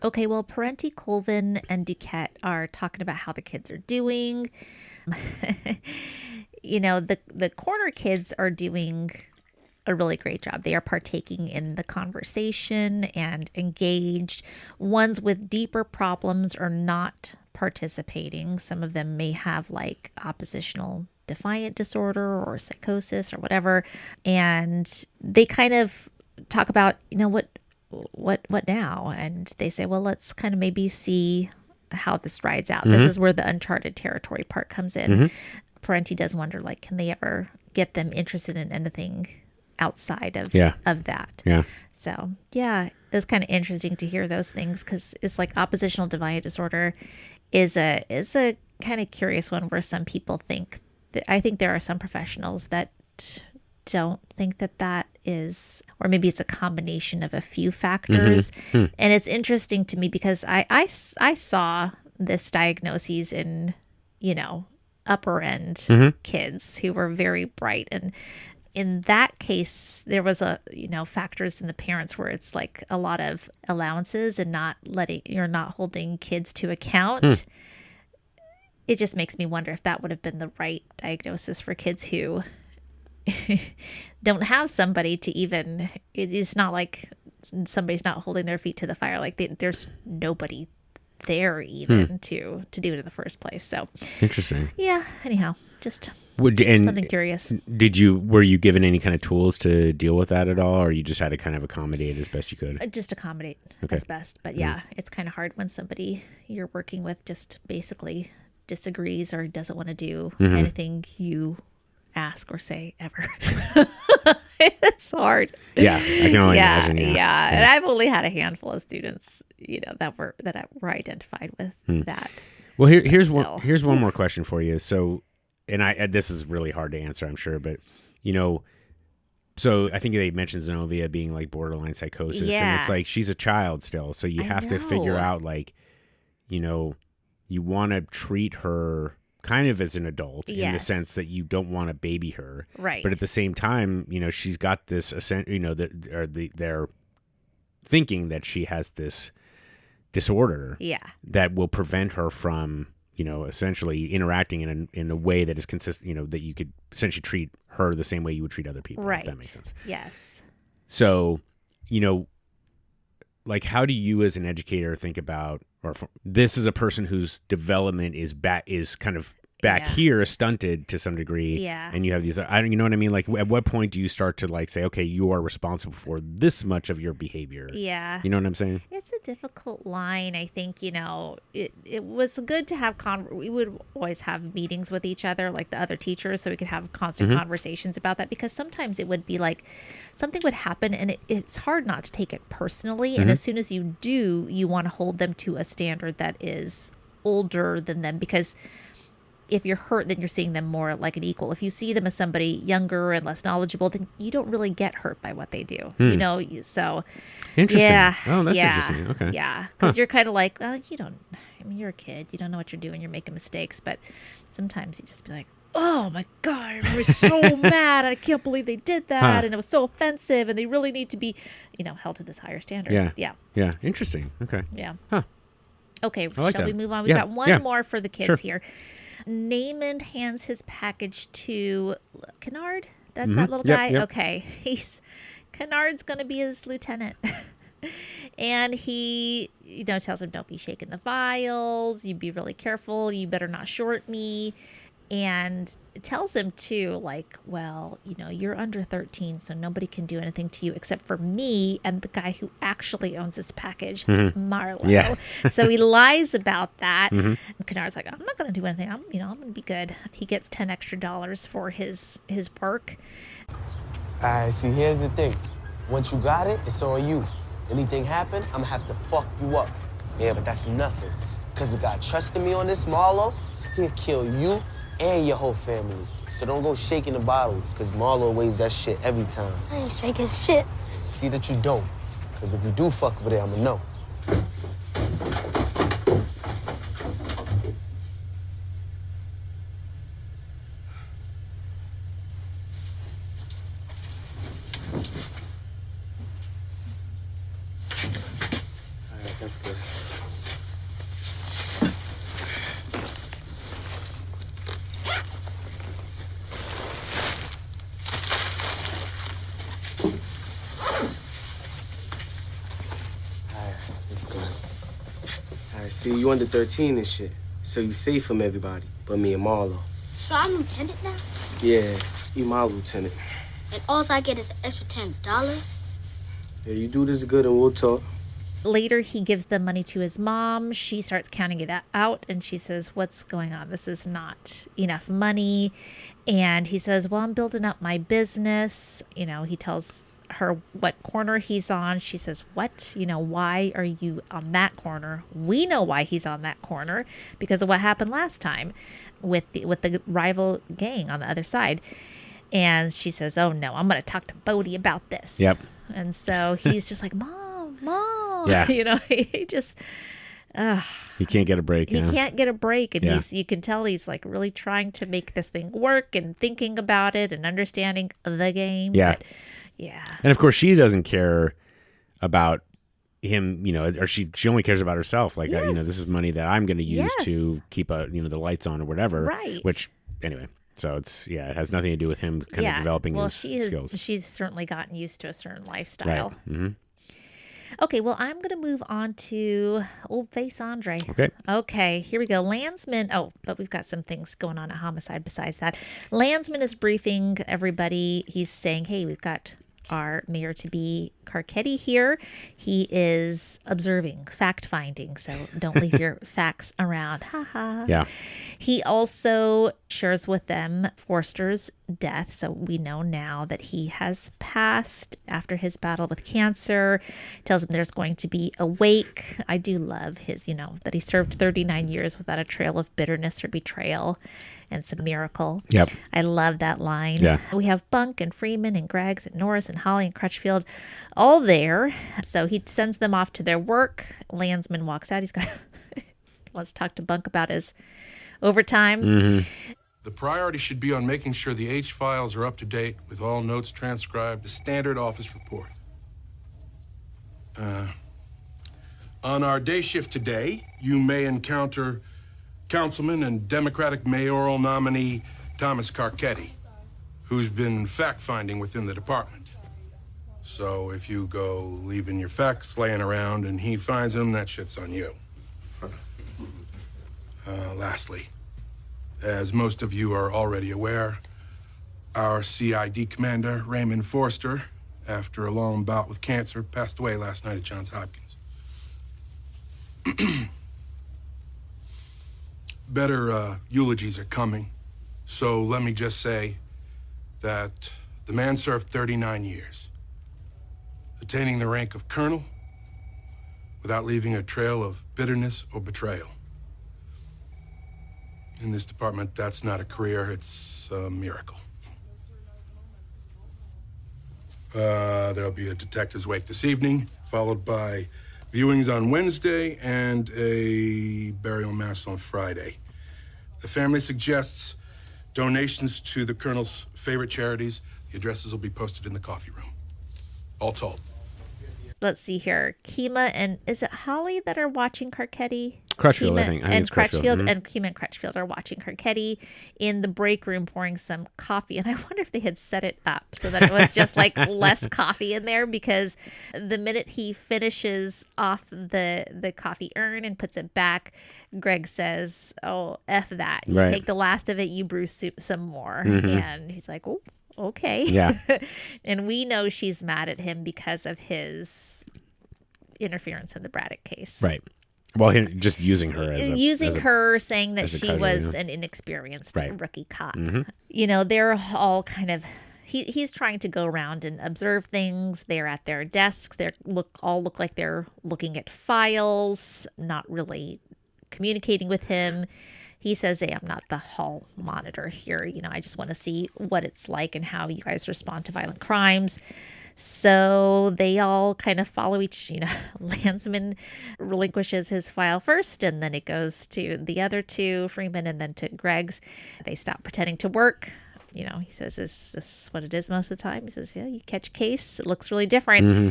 Okay, well, Parenti, Colvin, and Duquette are talking about how the kids are doing. The corner kids are doing a really great job. They are partaking in the conversation and engaged. Ones with deeper problems are not participating. Some of them may have like oppositional defiant disorder or psychosis or whatever. And they kind of talk about, what now? And they say, well, let's kind of maybe see how this rides out. This is where the Uncharted Territory part comes in. Parenti does wonder, like, can they ever get them interested in anything outside of that? Yeah. So, yeah, it's kind of interesting to hear those things because it's like oppositional defiant disorder is a kind of curious one where some people think that, I think there are some professionals that don't think that is, or maybe it's a combination of a few factors. And it's interesting to me because I saw this diagnoses in, upper end kids who were very bright. And in that case, there was factors in the parents where it's like a lot of allowances and you're not holding kids to account. It just makes me wonder if that would have been the right diagnosis for kids who don't have somebody to even, it's not like somebody's not holding their feet to the fire. Like there's nobody there even to do it in the first place. So interesting. Yeah. Anyhow, just something curious. Were you given any kind of tools to deal with that at all, or you just had to kind of accommodate as best you could? Just accommodate as best. But it's kind of hard when somebody you're working with just basically disagrees or doesn't want to do anything you ask or say ever. It's hard. Yeah, I can only imagine. Yeah. And I've only had a handful of students, that were identified with that. Well, here's one more question for you. So, and this is really hard to answer, I'm sure, but So I think they mentioned Zenobia being like borderline psychosis, and it's like she's a child still, so you have to figure out like, you know, you want to treat her kind of as an adult in the sense that you don't want to baby her, right? But at the same time, you know, she's got this, you know, they're thinking that she has this disorder, that will prevent her from, you know, essentially interacting in a way that is consistent, you know, that you could essentially treat her the same way you would treat other people, right? If that makes sense. Yes. So, you know, like, how do you as an educator think about, or this is a person whose development is kind of back here stunted to some degree, and you have these, you know what I mean? Like, at what point do you start to like say, okay, you are responsible for this much of your behavior? Yeah. You know what I'm saying? It's a difficult line. I think, you know, it was good to have we would always have meetings with each other, like the other teachers, so we could have constant conversations about that, because sometimes it would be like something would happen and it's hard not to take it personally. And as soon as you do, you want to hold them to a standard that is older than them, because if you're hurt, then you're seeing them more like an equal. If you see them as somebody younger and less knowledgeable, then you don't really get hurt by what they do, you know? So, interesting. Yeah. Oh, that's interesting. Okay. Yeah. Because you're kind of like, well, you don't, I mean, you're a kid. You don't know what you're doing. You're making mistakes. But sometimes you just be like, oh my God, I was so mad. I can't believe they did that. And it was so offensive. And they really need to be, you know, held to this higher standard. Yeah. Yeah. Yeah. Interesting. Okay. Yeah. Huh. Okay. Like shall that. we move on? We've got one more for the kids Sure. here. Namond hands his package to Kennard. That's that little guy. Yep. Okay. Kennard's going to be his lieutenant. And he, you know, tells him, don't be shaking the vials. You be really careful. You better not short me. And tells him too, like, well, you know, you're under 13, so nobody can do anything to you except for me and the guy who actually owns this package, Marlo. Yeah. So he lies about that. And Kennard's like, I'm not going to do anything. I'm going to be good. He gets $10 extra for his work. All right, see, here's the thing. Once you got it, it's on you. Anything happen, I'm going to have to fuck you up. Yeah, but that's nothing. Because the guy trusted me on this Marlo, he'll kill you and your whole family. So don't go shaking the bottles, because Marlo weighs that shit every time. I ain't shaking shit. See that you don't, because if you do fuck over there, I'ma know. All right, that's good. See, you under 13 and shit, so you safe from everybody, but me and Marlo. So I'm lieutenant now? Yeah, you my lieutenant. And all I get is an extra $10? Yeah, you do this good and we'll talk. Later, he gives the money to his mom. She starts counting it out, and she says, what's going on? This is not enough money. And he says, well, I'm building up my business. You know, he tells her what corner he's on. She says, what? You know, why are you on that corner? We know why he's on that corner, because of what happened last time with the rival gang on the other side. And she says, oh no, I'm going to talk to Bodie about this. Yep. And so he's just like, Mom. Yeah. You know, he just he can't get a break. He can't get a break. And Yeah. you can tell he's like really trying to make this thing work and thinking about it and understanding the game. Yeah. But, yeah. And of course, she doesn't care about him, you know, or she only cares about herself. Like, you know, this is money that I'm going to use to keep, the lights on or whatever. Right. Which, anyway, so it's, it has nothing to do with him kind of developing his skills. She's certainly gotten used to a certain lifestyle. Right. Mm-hmm. Okay, well, I'm going to move on to Old Face Andre. Okay, here we go. Landsman. Oh, but we've got some things going on at Homicide besides that. Landsman is briefing everybody. He's saying, hey, we've got our mayor to be Carcetti here. He is observing, fact-finding, so don't leave your facts around. Ha ha. Yeah. He also shares with them Forster's death, so we know now that he has passed after his battle with cancer. Tells him there's going to be a wake. I do love his, that he served 39 years without a trail of bitterness or betrayal. And it's a miracle. Yep. I love that line. Yeah. We have Bunk and Freeman and Greggs and Norris and Holly and Crutchfield all there. So he sends them off to their work. Landsman walks out. He's got wants to talk to Bunk about his overtime. Mm-hmm. The priority should be on making sure the H files are up to date with all notes transcribed to standard office report. On our day shift today, you may encounter Councilman and Democratic mayoral nominee Thomas Carcetti, who's been fact-finding within the department. So if you go leaving your facts laying around and he finds them, that shit's on you. Lastly, as most of you are already aware, our CID commander, Raymond Forster, after a long bout with cancer, passed away last night at Johns Hopkins. Better eulogies are coming, so let me just say that the man served 39 years, attaining the rank of colonel without leaving a trail of bitterness or betrayal. In this department, that's not a career, it's a miracle. There'll be a detective's wake this evening, followed by viewings on Wednesday and a burial mass on Friday. The family suggests donations to the Colonel's favorite charities. The addresses will be posted in the coffee room. All told. Let's see here. Kima and is it Holly that are watching Carcetti? Crutchfield, Kima I think. and it's Crutchfield. Mm-hmm. And Kima and Crutchfield are watching Carcetti in the break room pouring some coffee. And I wonder if they had set it up so that it was just like less coffee in there, because the minute he finishes off the coffee urn and puts it back, Greg says, "Oh, F that. You take the last of it, you brew some more." Mm-hmm. And he's like, "Oh, okay." Yeah. And we know she's mad at him because of his interference in the Braddock case. Right. Well, just using her her, saying that she was an inexperienced rookie cop. Mm-hmm. They're all kind of. He's trying to go around and observe things. They're at their desks. They look like they're looking at files, not really communicating with him. He says, "Hey, I'm not the hall monitor here. I just want to see what it's like and how you guys respond to violent crimes." So they all kind of follow Landsman relinquishes his file first, and then it goes to the other two, Freeman, and then to Greg's. They stop pretending to work. He says, "Is this what it is most of the time?" He says, "Yeah, you catch a case. It looks really different." Mm-hmm.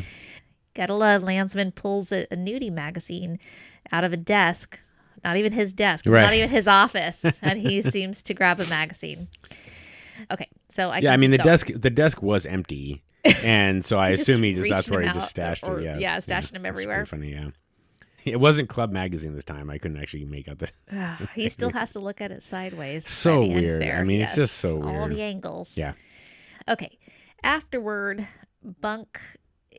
Gotta love, Landsman pulls a nudie magazine out of a desk. Not even his desk. Not even his office. And he seems to grab a magazine. Okay, so the desk was empty. And so I assume that's where he just stashed it. Yeah, stashing them everywhere. Funny, yeah. It wasn't Club Magazine this time. I couldn't actually make out the. He still has to look at it sideways. So weird. It's just so weird. All the angles. Yeah. Okay. Afterward, Bunk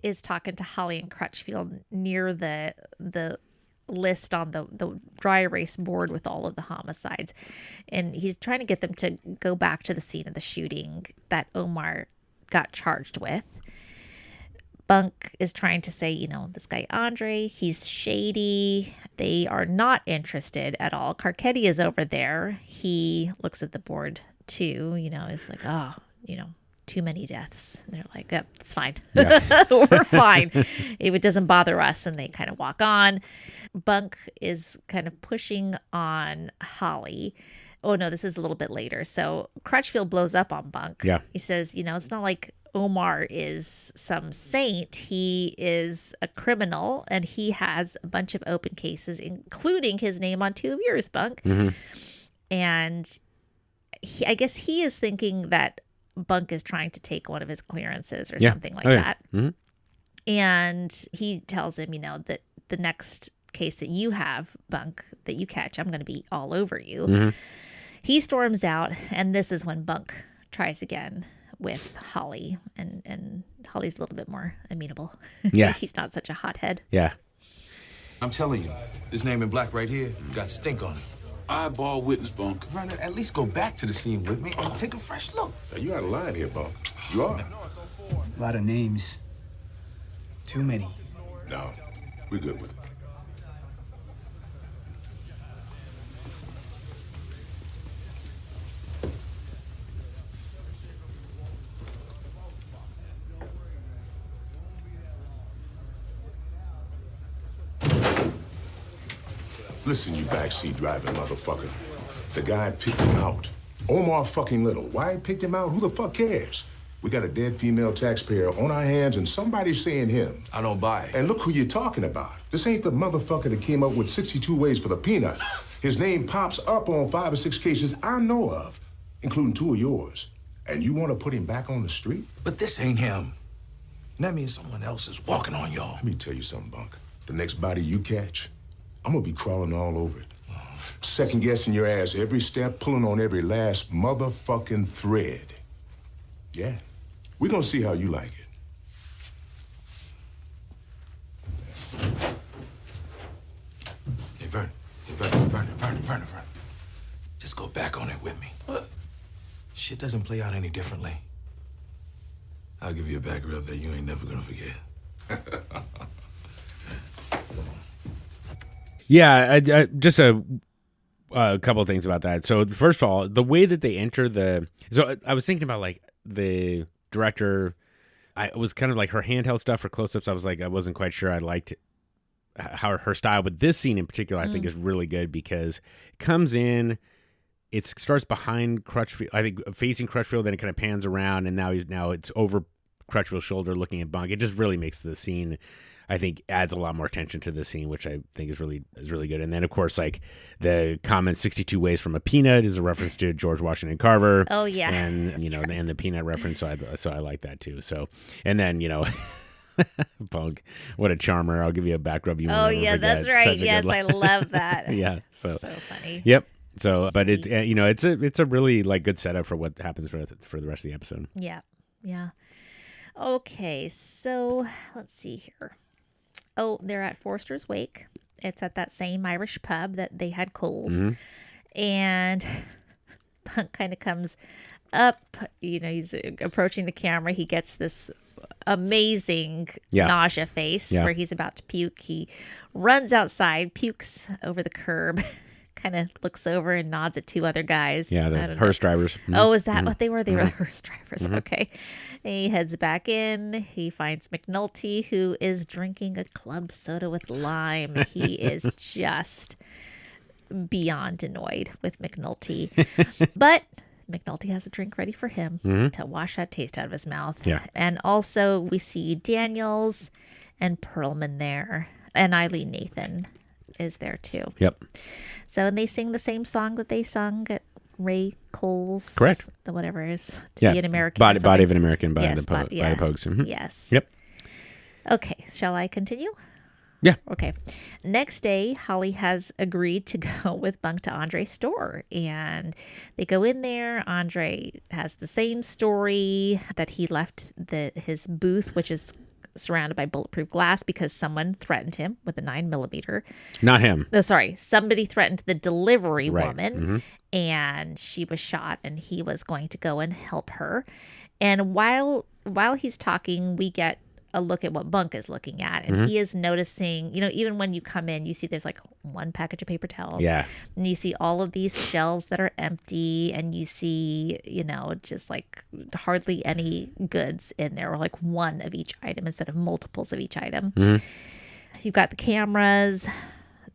is talking to Holly and Crutchfield near the list on the dry erase board with all of the homicides, and he's trying to get them to go back to the scene of the shooting that Omar got charged with. Bunk is trying to say, this guy Andre, he's shady. They are not interested at all. Carcetti is over there. He looks at the board too, is like, "Oh, too many deaths." And they're like, "Yep, it's fine. Yeah. We're fine. If it doesn't bother us." And they kind of walk on. Bunk is kind of pushing on Holly. Oh, no, this is a little bit later. So Crutchfield blows up on Bunk. Yeah. He says, it's not like Omar is some saint. He is a criminal, and he has a bunch of open cases, including his name on 2 of yours, Bunk. Mm-hmm. And I guess he is thinking that Bunk is trying to take one of his clearances or something like that. Mm-hmm. And he tells him, that the next case that you have, Bunk, that you catch, I'm going to be all over you. Mm-hmm. He storms out, and this is when Bunk tries again with Holly, and Holly's a little bit more amenable. Yeah. He's not such a hothead. Yeah. I'm telling you, this name in black right here got stink on it. Eyeball witness, Bunk. Run it, at least go back to the scene with me and take a fresh look. Now, you out of line here, Bunk. You are. A lot of names. Too many. No, we're good with it. Listen, you backseat driving motherfucker. The guy picked him out. Omar fucking Little. Why he picked him out? Who the fuck cares? We got a dead female taxpayer on our hands and somebody's saying him. I don't buy it. And look who you're talking about. This ain't the motherfucker that came up with 62 ways for the peanut. His name pops up on 5 or 6 cases I know of, including 2 of yours. And you want to put him back on the street? But this ain't him. And that means someone else is walking on y'all. Let me tell you something, Bunk. The next body you catch, I'm gonna be crawling all over it. Second guessing your ass every step, pulling on every last motherfucking thread. Yeah. We're gonna see how you like it. Hey, Vernon. Just go back on it with me. What? Shit doesn't play out any differently. I'll give you a back rub that you ain't never gonna forget. Yeah, I just a couple of things about that. So first of all, the way that they enter so I was thinking about like the director. I was kind of like her handheld stuff for close-ups. I wasn't quite sure I liked how her style, but this scene in particular I think is really good because it comes in, it starts behind Crutchfield, I think facing Crutchfield, then it kind of pans around, and now it's over Crutchfield's shoulder looking at Bunk. It just really makes the scene, I think, adds a lot more attention to the scene, which I think is really good. And then, of course, like the comment 62 ways from a peanut is a reference to George Washington Carver. Oh, yeah. And, and the peanut reference. So I like that too. So, and then, Bunk, what a charmer. I'll give you a back rub. You Oh, yeah, forget. that's right. Yes, I love that. Yeah. So funny. Yep. So, but it's a really like good setup for what happens for the rest of the episode. Yeah. Yeah. Okay. So let's see here. Oh, they're at Forster's Wake. It's at that same Irish pub that they had Coles. Mm-hmm. And Bunk kind of comes up, he's approaching the camera. He gets this amazing nausea face where he's about to puke. He runs outside, pukes over the curb, kind of looks over and nods at 2 other guys. Yeah, the hearse drivers. Mm-hmm. Oh, is that what they were? They were the hearse drivers. Okay. And he heads back in. He finds McNulty, who is drinking a club soda with lime. He is just beyond annoyed with McNulty. But McNulty has a drink ready for him to wash that taste out of his mouth. Yeah. And also we see Daniels and Perlman there. And Eileen Nathan is there too. Yep. So, and they sing the same song that they sung at Ray Cole's. Correct. The whatever it is. To be an American. Body of an American by yes, the Pogues. Mm-hmm. Yes. Yep. Okay. Shall I continue? Yeah. Okay. Next day, Holly has agreed to go with Bunk to Andre's store. And they go in there. Andre has the same story that he left his booth, which is surrounded by bulletproof glass because someone threatened him with a 9mm. Not him. Oh, sorry. Somebody threatened the delivery Right. woman Mm-hmm. and she was shot and he was going to go and help her. And while he's talking, we get a look at what Bunk is looking at. And he is noticing, even when you come in, you see there's like 1 package of paper towels. Yeah. And you see all of these shelves that are empty. And you see, just like hardly any goods in there, or like 1 of each item instead of multiples of each item. You've got the cameras.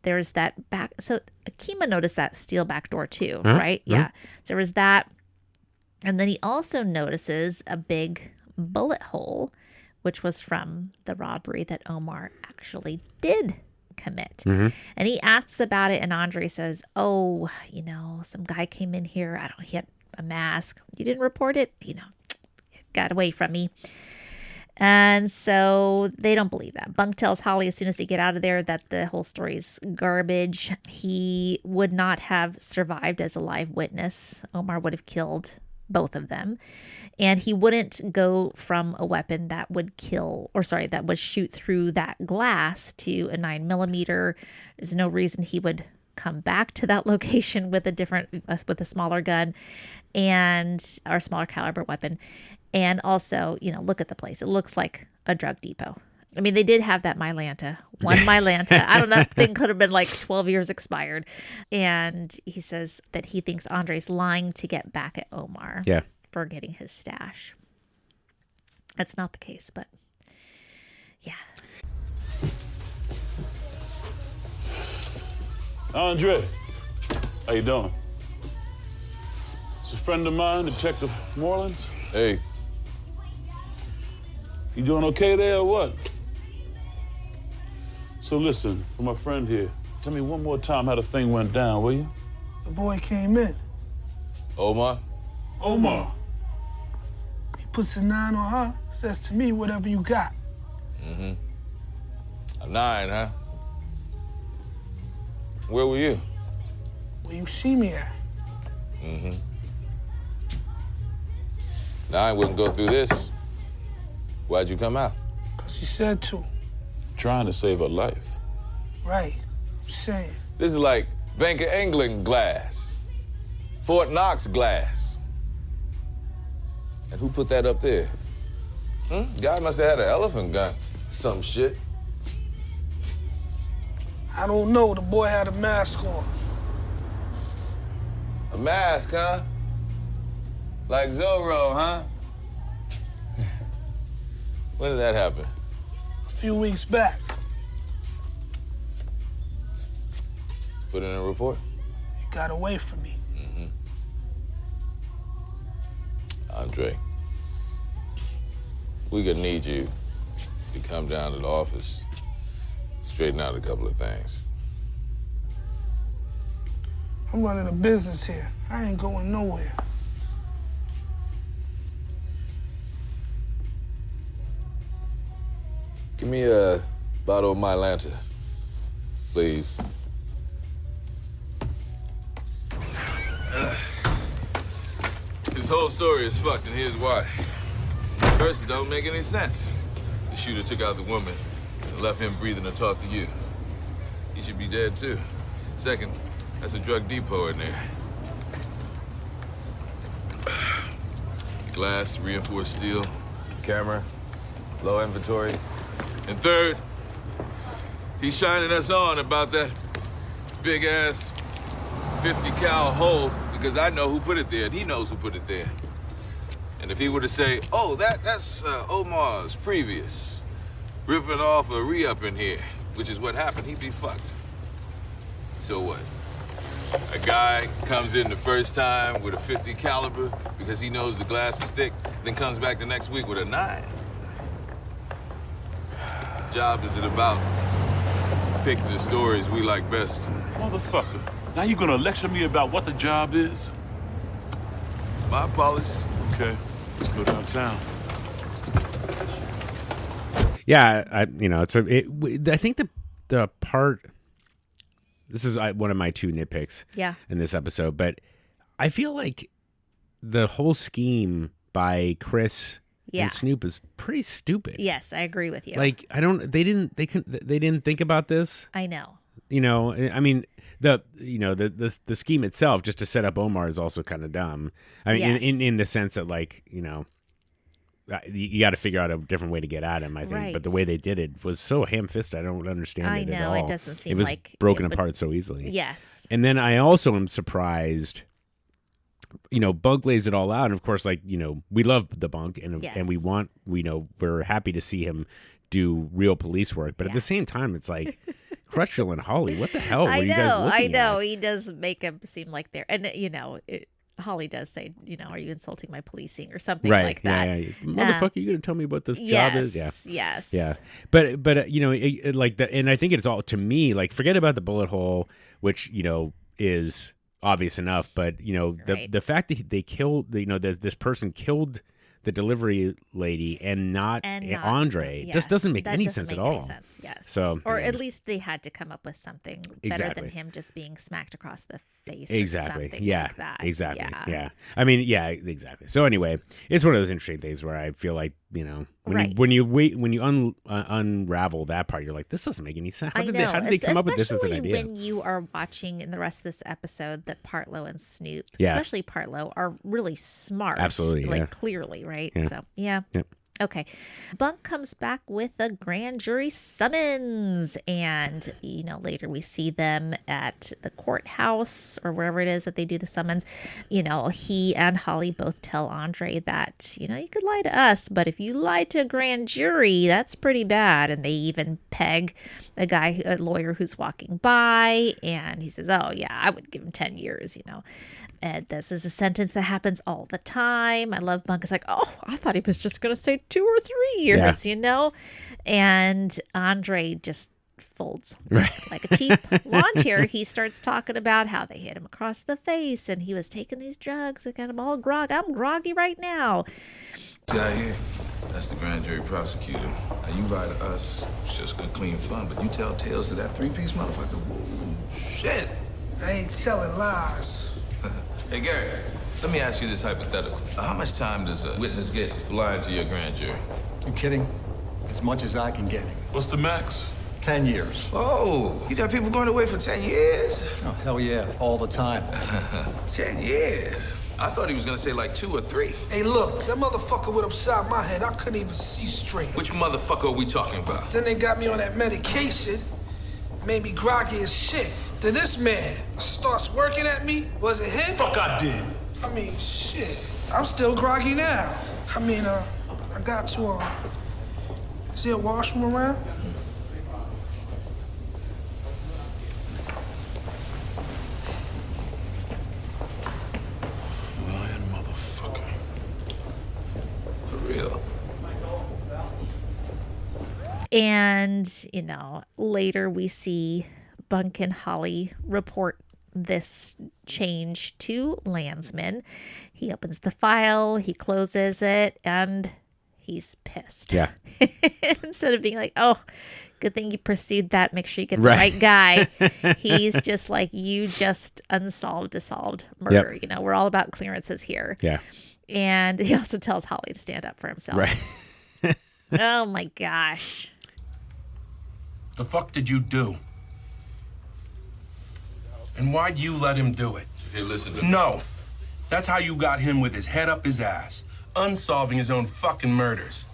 There's that back. So Akima noticed that steel back door too, right? Yeah. So there was that. And then he also notices a big bullet hole, which was from the robbery that Omar actually did commit. And he asks about it, and Andre says, oh, some guy came in here. He had a mask. You didn't report it? It got away from me. And so they don't believe that. Bunk tells Holly as soon as they get out of there that the whole story's garbage. He would not have survived as a live witness. Omar would have killed both of them. And he wouldn't go from a weapon that would that would shoot through that glass to a 9mm. There's no reason he would come back to that location with a smaller gun or smaller caliber weapon. And also, look at the place. It looks like a drug depot. I mean, they did have that Mylanta. Mylanta. I don't know. That thing could have been like 12 years expired. And he says that he thinks Andre's lying to get back at Omar for getting his stash. That's not the case, but yeah. Andre, how you doing? It's a friend of mine, Detective Moreland. Hey. You doing okay there or what? So listen, for my friend here, tell me one more time how the thing went down, will you? The boy came in. Omar? Omar. He puts his 9 on her, says to me, whatever you got. Mm-hmm. A 9, huh? Where were you? Where you see me at. Mm-hmm. 9 wouldn't go through this. Why'd you come out? Because he said to. Trying to save her life. Right. I'm saying. This is like Bank of England glass. Fort Knox glass. And who put that up there? Guy must have had an elephant gun. Some shit. I don't know. The boy had a mask on. A mask, huh? Like Zorro, huh? When did that happen? A few weeks back. Put in a report? He got away from me. Mm-hmm. Andre, we could need you to come down to the office, straighten out a couple of things. I'm running a business here. I ain't going nowhere. Give me a bottle of Mylanta, please. This whole story is fucked, and here's why. First, it don't make any sense. The shooter took out the woman and left him breathing to talk to you. He should be dead, too. Second, that's a drug depot in there. Glass, reinforced steel, camera, low inventory. And third, he's shining us on about that big-ass 50 cal hole because I know who put it there and he knows who put it there. And if he were to say, oh, that's Omar's previous, ripping off a re-up in here, which is what happened, he'd be fucked. So what? A guy comes in the first time with a 50 caliber because he knows the glass is thick, then comes back the next week with a 9. Job is it about picking the stories we like best? Motherfucker, now you gonna lecture me about what the job is? My apologies. Okay, let's go downtown. Yeah, I think the part. This is one of my 2 nitpicks. In this episode, but I feel like the whole scheme by Chris and Snoop is pretty stupid. Yes, I agree with you. Like they didn't think about this. I know. I mean, the scheme itself just to set up Omar is also kind of dumb. I mean, in the sense that you got to figure out a different way to get at him, I think. Right. But the way they did it was so ham-fisted. I don't understand it at all. It doesn't seem it was like broken apart so easily. Yes. And then I also am surprised. Bunk lays it all out, and of course, we love the Bunk, and we're happy to see him do real police work. But at the same time, it's like Crutchfield and Holly. What the hell were you guys looking at? He does make him seem like they're, and Holly does say, are you insulting my policing or something like that? Yeah. Motherfucker, you gonna tell me what this job is? Yes. Yeah. But and I think it's all, to me, forget about the bullet hole, which is obvious enough, but the fact that they killed, that this person killed the delivery lady and not Andre just doesn't make any sense at all. Yes. So, or at least they had to come up with something better than him just being smacked across the face. Or something like that. Exactly. Yeah. I mean, yeah, exactly. So anyway, it's one of those interesting things where I feel like, you know, when you unravel that part, you're like, this doesn't make any sense. How did they come up with this as an idea? When you are watching in the rest of this episode that Partlow and Snoop, especially Partlow, are really smart. Absolutely. Like clearly, right? Yeah. So yeah. Yep. Okay. Bunk comes back with a grand jury summons. And, you know, later we see them at the courthouse or wherever it is that they do the summons. You know, he and Holly both tell Andre that, you know, you could lie to us, but if you lie to a grand jury, that's pretty bad. And they even peg a lawyer who's walking by. And he says, oh, yeah, I would give him 10 years, you know. And this is a sentence that happens all the time. I love Bunk. It's like, oh, I thought he was just going to say 2 or 3 years, you know? And Andre just folds like a cheap lawn chair. He starts talking about how they hit him across the face and he was taking these drugs that got him all groggy. I'm groggy right now. See out here? That's the grand jury prosecutor. Now, you lie to us, it's just good, clean fun, but you tell tales to that 3-piece motherfucker. Whoa, shit. I ain't telling lies. Hey, Gary, let me ask you this hypothetical. How much time does a witness get for lying to your grand jury? You kidding? As much as I can get him. What's the max? 10 years. Oh, you got people going away for 10 years? Oh, hell yeah, all the time. 10 years? I thought he was gonna say like 2 or 3. Hey, look, that motherfucker went upside my head. I couldn't even see straight. Which motherfucker are we talking about? Then they got me on that medication. Made me groggy as shit. Then this man starts working at me. Was it him? Fuck, I did. I mean, shit. I'm still groggy now. I mean, I got to, is there a washroom around? Lying motherfucker. For real. And, you know, later we see Bunk and Holly report this change to Landsman. He opens the file, he closes it, and he's pissed. Yeah. Instead of being like, oh, good thing you pursued that, make sure you get the right guy. He's just like, you just unsolved a solved murder. Yep. You know, we're all about clearances here. Yeah. And he also tells Holly to stand up for himself. Right. Oh my gosh. The fuck did you do? And why'd you let him do it? Hey, listen to me. No. That's how you got him with his head up his ass, unsolving his own fucking murders.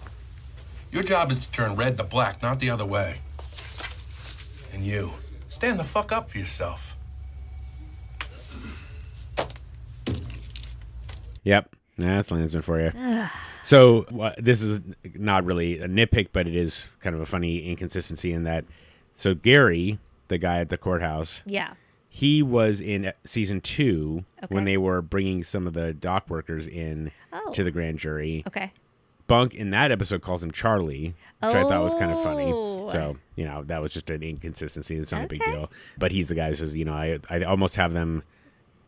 Your job is to turn red to black, not the other way. And you, stand the fuck up for yourself. Yep. That's Landsman for you. So this is not really a nitpick, but it is kind of a funny inconsistency in that. So Gary, the guy at the courthouse, he was in season 2 when they were bringing some of the dock workers in to the grand jury. Okay. Bunk in that episode calls him Charlie, which I thought was kind of funny. So, you know, that was just an inconsistency. It's not a big deal. But he's the guy who says, you know, I almost have them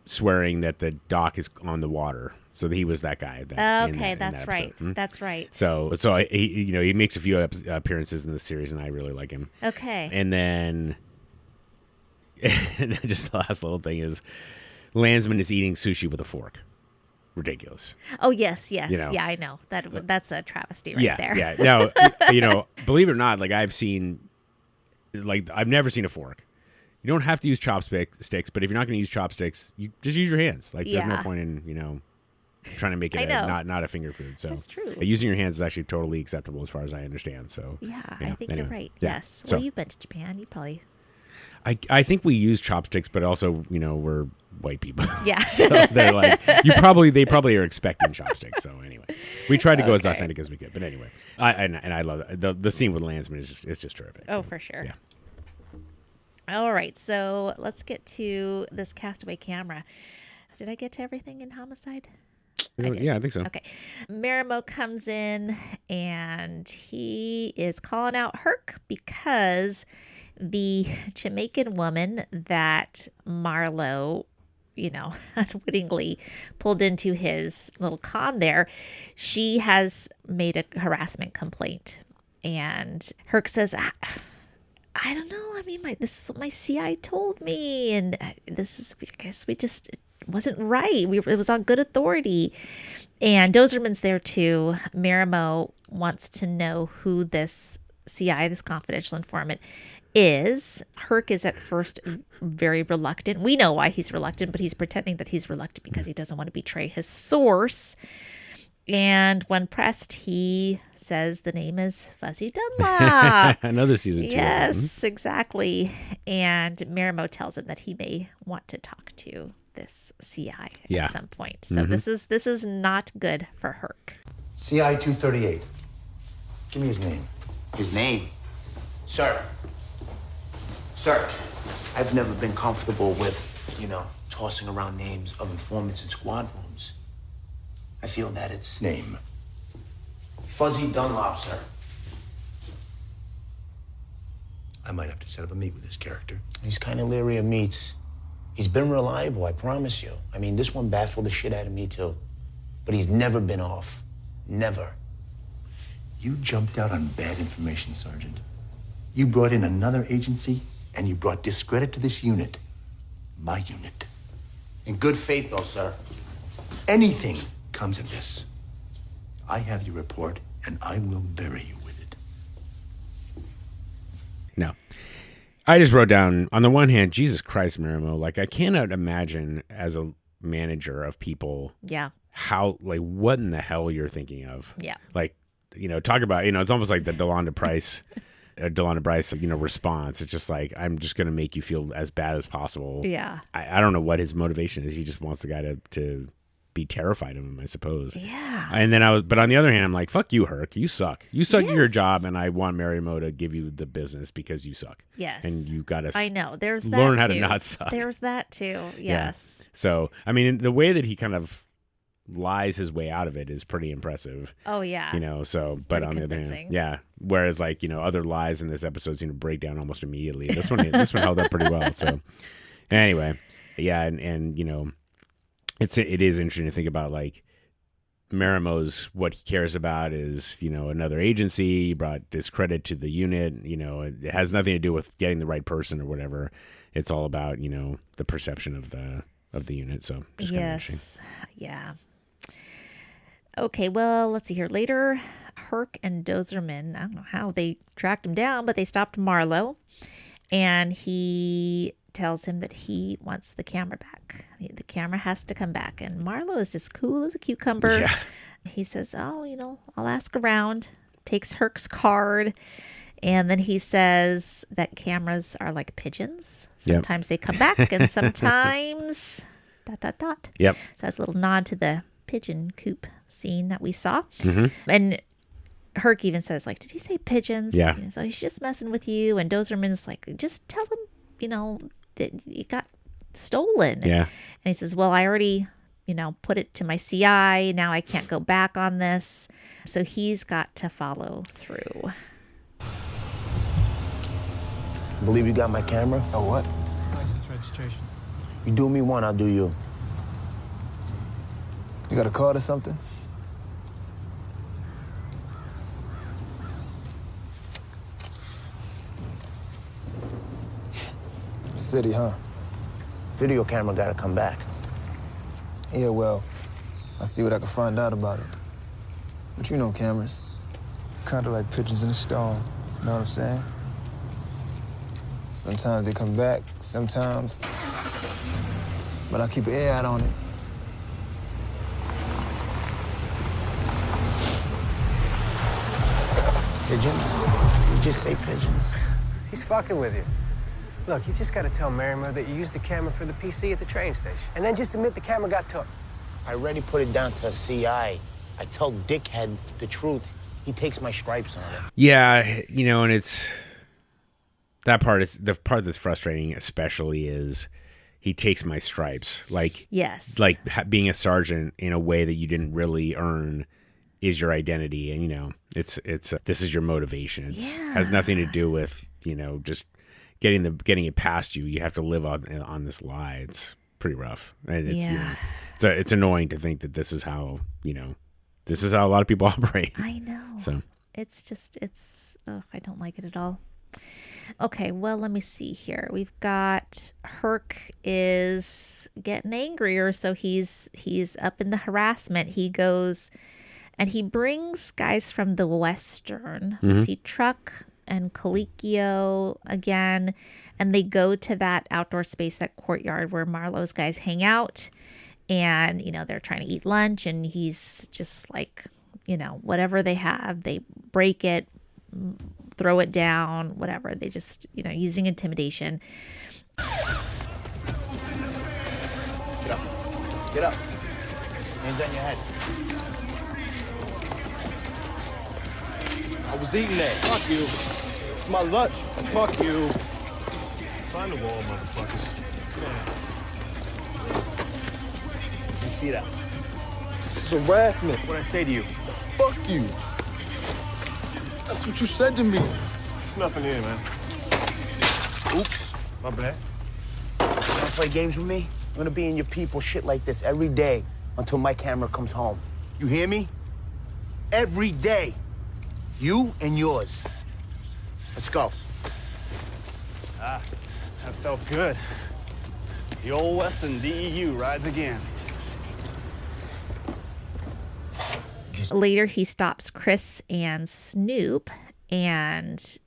swearing that the dock is on the water. So he was that guy. That's right. That's right. So he makes a few appearances in the series, and I really like him. Okay. And then just the last little thing is Landsman is eating sushi with a fork. Ridiculous. Oh, yes. You know? Yeah, I know. That's a travesty right there. Yeah. Now, you know, believe it or not, like I've never seen a fork. You don't have to use chopsticks, but if you're not going to use chopsticks, you just use your hands. Like there's no point in, you know, trying to make it not a finger food. So that's true. Using your hands is actually totally acceptable as far as I understand. So I think you're right. Yeah. Yes. So, well, you've been to Japan. You probably. I think we use chopsticks, but also, you know, we're white people. Yeah. So they're like, they probably are expecting chopsticks. So anyway, we tried to go as authentic as we could. But anyway, I love it. The scene with Landsman is just terrific. Oh, so, for sure. Yeah. All right, so let's get to this Castaway Camera. Did I get to everything in Homicide? Yeah, I think so. Okay. Marimo comes in and he is calling out Herc because the Jamaican woman that Marlo unwittingly pulled into his little con there, she has made a harassment complaint. And Herc says, I don't know. I mean, this is what my CI told me. And I guess it wasn't right. It was on good authority. And Dozerman's there too. Marimo wants to know who this CI, this confidential informant, is. Herc is at first very reluctant. We know why he's reluctant, but he's pretending that he's reluctant because he doesn't want to betray his source. And when pressed, he says the name is Fuzzy Dunlop. Another season 2. Yes, exactly. And Marimo tells him that he may want to talk to this CI at some point. So this is not good for Herc. CI 238. Give me his name. His name? Sir. Sir, I've never been comfortable with, tossing around names of informants in squad rooms. I feel that it's... Name. Fuzzy Dunlop, sir. I might have to set up a meet with this character. He's kind of leery of meets. He's been reliable, I promise you. I mean, this one baffled the shit out of me, too. But he's never been off. Never. You jumped out on bad information, Sergeant. You brought in another agency, and you brought discredit to this unit. My unit. In good faith, though, sir. Anything comes of this. I have your report, and I will bury you with it. No. I just wrote down, on the one hand, Jesus Christ, Marimo, like, I cannot imagine as a manager of people how, like, what in the hell you're thinking of. Yeah. Like, talk about, it's almost like the Delonda Bryce, response. It's just like, I'm just going to make you feel as bad as possible. Yeah. I don't know what his motivation is. He just wants the guy to be terrified of him, I suppose. Yeah. And then but on the other hand, I'm like, fuck you, Herc. You suck. You suck at your job, and I want Marimo to give you the business because you suck. Yes. And you got to I know. There's that learn how too. to not suck. There's that too. Yes. Yeah. So, I mean, the way that he kind of lies his way out of it is pretty impressive. Oh, yeah. But Pretty on the other hand, convincing. whereas like, other lies in this episode seem to break down almost immediately. This one held up pretty well. So anyway, and it is interesting to think about, like, Marimo's, what he cares about is, another agency. He brought discredit to the unit. It has nothing to do with getting the right person or whatever. It's all about, the perception of the unit. So just kind of interesting. Yeah. Okay, well, let's see here. Later, Herc and Dozerman, I don't know how they tracked him down, but they stopped Marlowe, and he tells him that he wants the camera back. The camera has to come back. And Marlowe is just cool as a cucumber. Yeah. He says, I'll ask around. Takes Herc's card. And then he says that cameras are like pigeons. Sometimes they come back and sometimes ... Yep. So that's a little nod to the pigeon coop scene that we saw. Mm-hmm. And Herc even says, like, did he say pigeons? Yeah. So he's just messing with you. And Dozerman's like, just tell him, that it got stolen. Yeah. And he says, well, I already, put it to my CI. Now I can't go back on this. So he's got to follow through. Believe you got my camera? Oh, what? License registration. You do me one, I'll do you. You got a card or something? City, huh? Video camera gotta come back. Yeah, well, I'll see what I can find out about it. But you know cameras. Kind of like pigeons in a stone. You know what I'm saying? Sometimes they come back, sometimes. But I keep an eye out on it. Pigeons? You just say pigeons. He's fucking with you. Look, you just gotta tell Marimo that you used the camera for the PC at the train station. And then just admit the camera got took. I already put it down to a CI. I tell Dickhead the truth. He takes my stripes on it. Yeah, and it's... That part is... The part that's frustrating especially is he takes my stripes. Like... Yes. Like being a sergeant in a way that you didn't really earn is your identity. And, it's this is your motivation. It has nothing to do with, just... Getting it past you. You have to live on this lie. It's pretty rough. And it's, Yeah. It's annoying to think that this is how, this is how a lot of people operate. I know. So I don't like it at all. Okay, well, let me see here. We've got Herc is getting angrier, so he's up in the harassment. He goes and he brings guys from the Western. We see Truck and Colicchio again, and they go to that outdoor space, that courtyard where Marlowe's guys hang out, and they're trying to eat lunch, and he's just like, whatever they have, they break it, throw it down, whatever. They just, using intimidation. Get up. Get up. Hands on your head. I was eating that. Fuck you. It's my lunch. Fuck you. Find the wall, motherfuckers. Your feet up. This is harassment. What'd I say to you? Fuck you. That's what you said to me. There's nothing here, man. Oops. My bad. You wanna play games with me? I'm gonna be in your people shit like this every day until my camera comes home. You hear me? Every day. You and yours. Let's go. Ah, that felt good. The old Western DEU rides again. Later, he stops Chris and Snoop, and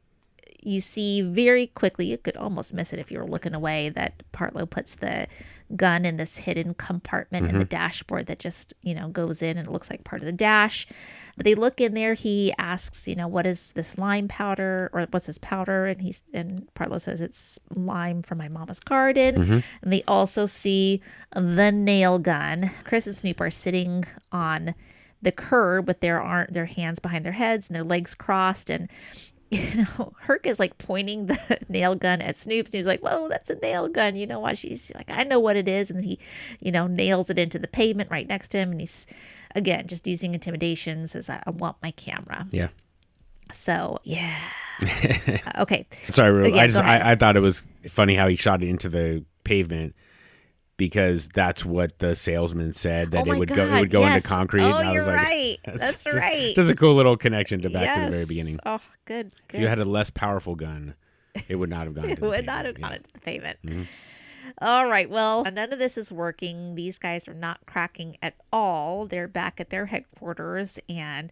you see very quickly, you could almost miss it if you were looking away, that Partlow puts the gun in this hidden compartment in the dashboard that just, goes in and it looks like part of the dash. But they look in there. He asks, what is this lime powder, or what's this powder? And Partlow says it's lime from my mama's garden. And they also see the nail gun. Chris and Snoop are sitting on the curb with their hands behind their heads and their legs crossed, and Herc is like pointing the nail gun at Snoop. Snoop's like, whoa, that's a nail gun. You know what? She's like, I know what it is. And he, nails it into the pavement right next to him. And he's, again, just using intimidation, says, I want my camera. Yeah. So, yeah. Okay. Sorry, Yeah, I thought it was funny how he shot it into the pavement, because that's what the salesman said, that it would go into concrete. Oh, and I was you're like, right. That's right. Just a cool little connection to back to the very beginning. Oh, good. If you had a less powerful gun, it would not have gone. It would not have gone into the pavement. All right. Well, none of this is working. These guys are not cracking at all. They're back at their headquarters, and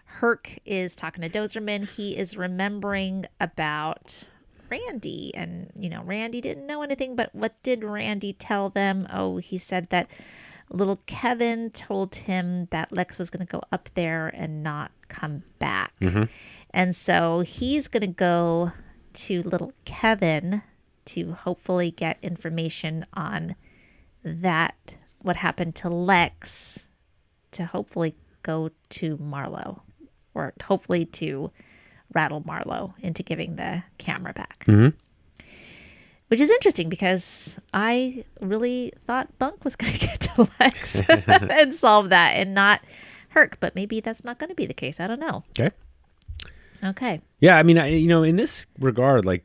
Herc is talking to Dozerman. He is remembering about Randy, and Randy didn't know anything, but what did Randy tell them? Oh, he said that little Kevin told him that Lex was going to go up there and not come back. And so he's going to go to little Kevin to hopefully get information on that, what happened to Lex, to hopefully go to Marlowe, or hopefully to rattle Marlowe into giving the camera back. Which is interesting, because I really thought Bunk was going to get to Lex and solve that, and not Herc. But maybe that's not going to be the case. I don't know. Okay. Yeah, I mean, in this regard, like,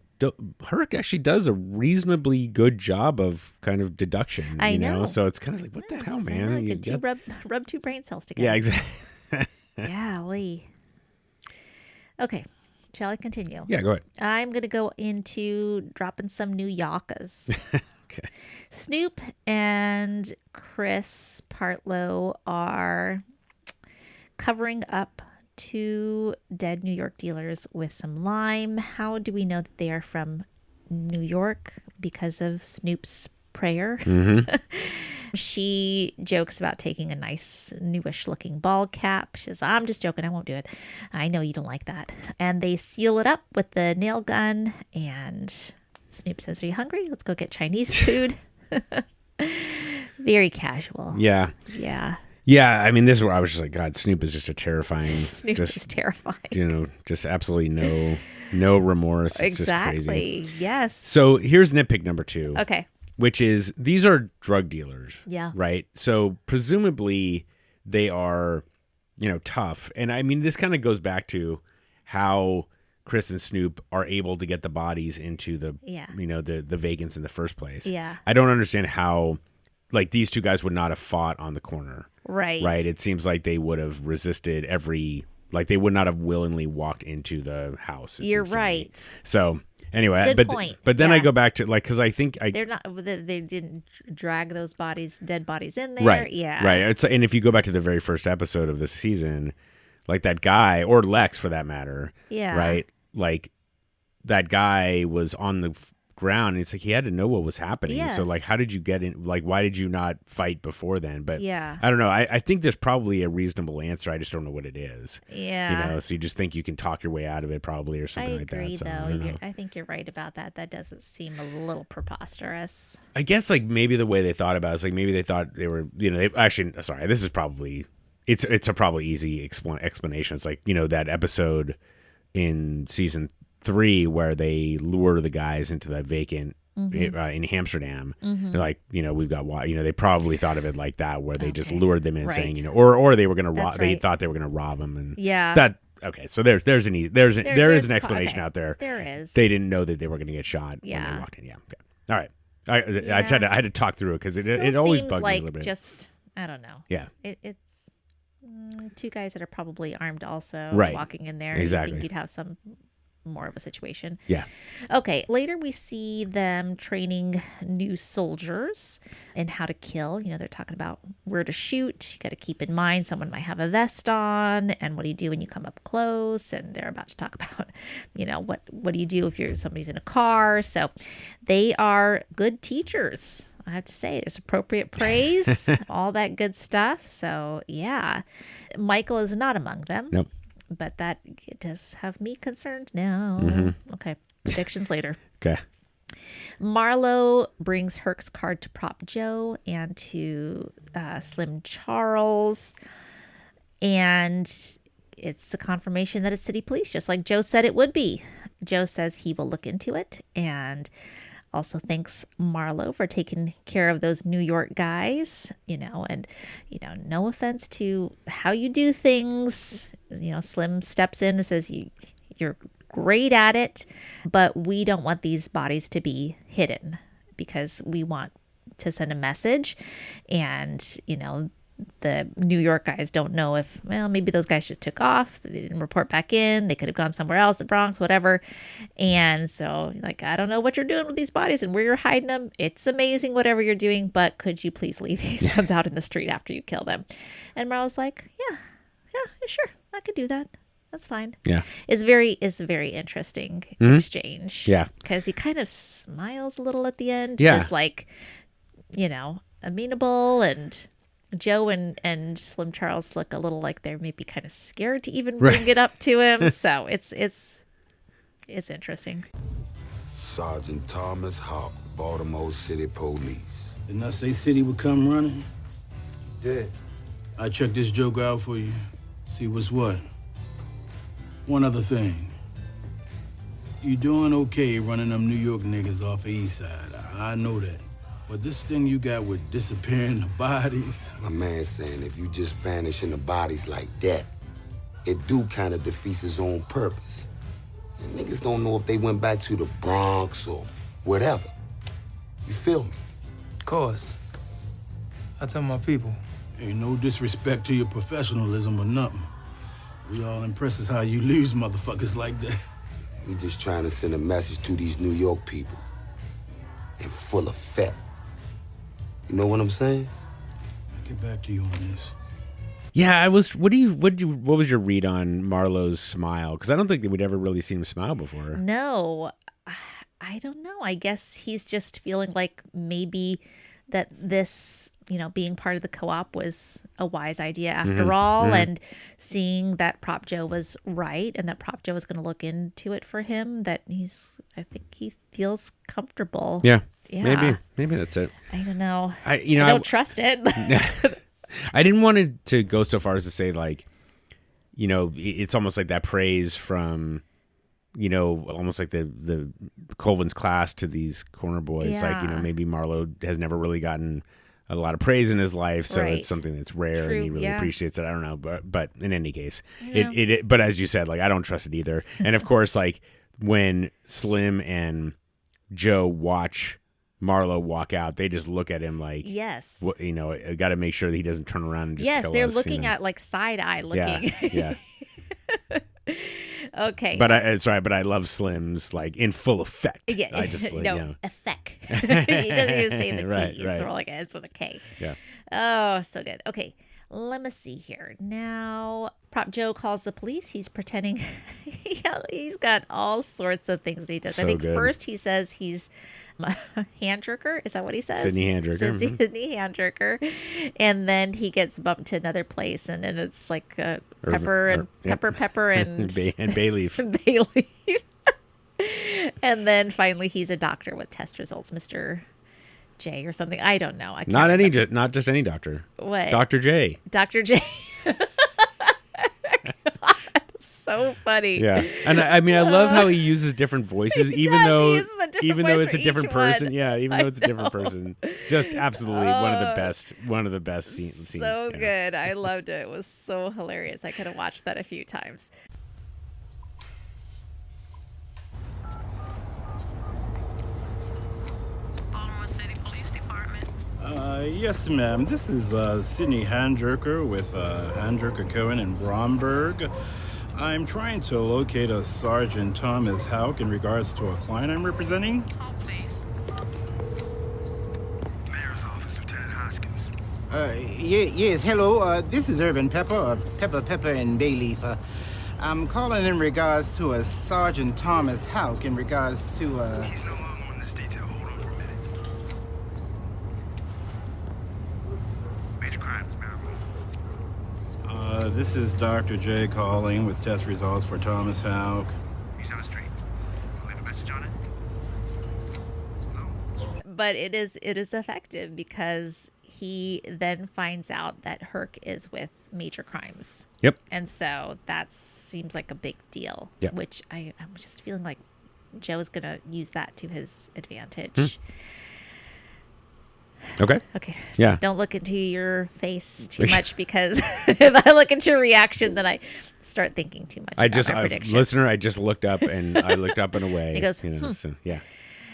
Herc actually does a reasonably good job of kind of deduction. I know. So it's kind of like, what the hell, man? You rub two brain cells together. Yeah, exactly. Golly. Okay. Shall I continue? Yeah, go ahead. I'm going to go into dropping some new yakas. Okay. Snoop and Chris Partlow are covering up 2 dead New York dealers with some lime. How do we know that they are from New York? Because of Snoop's prayer. She jokes about taking a nice newish looking ball cap. She says, I'm just joking. I won't do it. I know you don't like that. And they seal it up with the nail gun. And Snoop says, are you hungry? Let's go get Chinese food. Very casual. Yeah. Yeah. Yeah. I mean, this is where I was just like, God, Snoop is just a terrifying. Snoop is terrifying. Just absolutely no remorse. It's exactly. just crazy. Yes. So here's nitpick number 2. Okay. Which is, these are drug dealers. Yeah. Right? So presumably they are, tough. And I mean, this kind of goes back to how Chris and Snoop are able to get the bodies into the, the vagans in the first place. Yeah. I don't understand how like these two guys would not have fought on the corner. Right. Right. It seems like they would have resisted like they would not have willingly walked into the house. You're right. So anyway, Good point. But then I Yeah. go back to like, cause I think They're not. They didn't drag those dead bodies in there. right. Yeah. Right. And if you go back to the very first episode of this season, like that guy or Lex for that matter. Yeah. Right. Like that guy was on the ground and it's like he had to know what was happening. Yes. So like how did you get in, like why did you not fight before then? But Yeah. I don't know. I think there's probably a reasonable answer. I just don't know what it is. Yeah. So you just think you can talk your way out of it probably or something like agree, that. So, though. I don't know. I think you're right about that. That doesn't seem a little preposterous. I guess like maybe the way they thought about it is like maybe they thought they were, sorry, this is probably, it's a probably easy explanation. It's like, that episode in season 3 where they lure the guys into that vacant in Amsterdam. Mhm. They're like, we've got, they probably thought of it like that, where they just lured them in Right. saying, or they were going to rob, That's they right. thought they were going to rob them. And Yeah. that, okay. So there is an explanation out there. There is. They didn't know that they were going to get shot when Yeah. they walked in. Yeah. Okay. All right. I had to talk through it because it always seems bugged like me a little bit. just, I don't know. Yeah. It's two guys that are probably armed also Right. walking in there. Exactly. You think you'd have some more of a situation. Yeah. Okay. Later we see them training new soldiers in how to kill. You know, they're talking about where to shoot. You got to keep in mind someone might have a vest on, and what do you do when you come up close? And they're about to talk about, what do you do if somebody's in a car? So they are good teachers. I have to say, there's appropriate praise, all that good stuff. So yeah, Michael is not among them. Nope. But that does have me concerned now. Mhm. Okay, predictions later. Okay. Marlo brings Herc's card to Prop Joe and to Slim Charles. And it's a confirmation that it's city police, just like Joe said it would be. Joe says he will look into it and also thanks Marlo for taking care of those New York guys, and, no offense to how you do things. Slim steps in and says, you're great at it, but we don't want these bodies to be hidden because we want to send a message. And, the New York guys don't know if, maybe those guys just took off. They didn't report back in. They could have gone somewhere else, the Bronx, whatever. And so, I don't know what you're doing with these bodies and where you're hiding them. It's amazing, whatever you're doing, but could you please leave these ones out in the street after you kill them? And Marlo's like, yeah, sure, I could do that. That's fine. Yeah. It's a very interesting exchange. Yeah. Because he kind of smiles a little at the end. Yeah. It's like, amenable, and Joe and Slim Charles look a little like they're maybe kind of scared to even bring it up to him. So it's interesting. Sergeant Thomas Hawk, Baltimore City Police. Didn't I say city would come running? Did. I checked this joke out for you. See what's what. One other thing. You doing okay running them New York niggas off the east side. I know that. But this thing you got with disappearing the bodies. My man saying if you just vanish in the bodies like that, it do kind of defeats its own purpose. And niggas don't know if they went back to the Bronx or whatever. You feel me? Of course. I tell my people. Ain't no disrespect to your professionalism or nothing. We all impressed as how you lose motherfuckers like that. We just trying to send a message to these New York people in full effect. You know what I'm saying? I'll get back to you on this. Yeah, I was. What was your read on Marlo's smile? Because I don't think that we'd ever really seen him smile before. No, I don't know. I guess he's just feeling like maybe that this, being part of the co-op was a wise idea after all, and seeing that Prop Joe was right and that Prop Joe was going to look into it for him, I think he feels comfortable. Yeah. Yeah. Maybe that's it. I don't know. I don't trust it. I didn't want it to go so far as to say it's almost like that praise from, almost like the Colvin's class to these corner boys. Yeah. Like, maybe Marlo has never really gotten a lot of praise in his life, so Right. it's something that's rare. True, And he really yeah. appreciates it. I don't know, but in any case, Yeah. but as you said, I don't trust it either. And of course, when Slim and Joe watch Marlo walk out, they just look at him like, yes, what, got to make sure that he doesn't turn around and just kill they're us, looking at like side eye looking. Yeah. Okay. But it's right. But I love Slim's like in full effect. Yeah. I just effect. He doesn't even say the T. Right, It's right. more like it's with a K. Yeah. Oh, so good. Okay. Let me see here. Now, Prop Joe calls the police. He's pretending. He's got all sorts of things that he does. So I think good. first he says he's a hand jerker. Is that what he says? Sydney hand jerker. Sydney hand jerker. And then he gets bumped to another place, and then it's like pepper and bay leaf. Bay leaf. And then finally he's a doctor with test results, Mr. J or something. I don't know. I can't Not just any doctor. What? Dr. J. Dr. J. God, so funny. Yeah, and I mean, I love how he uses different voices, even though it's a different person. One. Yeah, even though it's a different person. Just absolutely one of the best scenes. So yeah. good. I loved it. It was so hilarious. I could have watched that a few times. Yes, ma'am. This is Sydney Handjerker with Handjerker Cohen in Bromberg. I'm trying to locate a Sergeant Thomas Houck in regards to a client I'm representing. Oh, please. Mayor's office, Lieutenant Hoskins. Yes, hello. This is Irvin Pepper of Pepper and Bayleaf. I'm calling in regards to a Sergeant Thomas Houck in regards to He's no longer on this detail. Hold on for a minute. Major crimes, marijuana. This is Dr. J calling with test results for Thomas Houck. He's on the street. Leave a message on it. But it is effective because he then finds out that Herc is with major crimes. Yep. And so that seems like a big deal. Yep. Which I'm just feeling like Joe's going to use that to his advantage. Okay. Okay. Yeah. Don't look into your face too much because if I look into your reaction, then I start thinking too much about my predictions. Listener, I just looked up and away. He goes, so, yeah.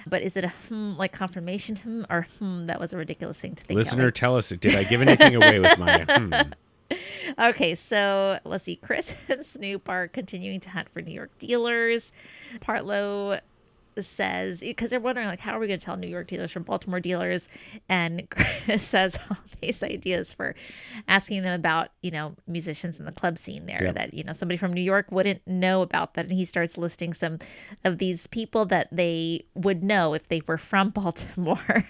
But is it a like confirmation or that was a ridiculous thing to think? Listener, Ellie? tell us, did I give anything away with my Okay, so let's see. Chris and Snoop are continuing to hunt for New York dealers. Partlow says, because they're wondering, like, how are we going to tell New York dealers from Baltimore dealers? And Chris says all these ideas for asking them about, musicians in the club scene there that, somebody from New York wouldn't know about that. And he starts listing some of these people that they would know if they were from Baltimore.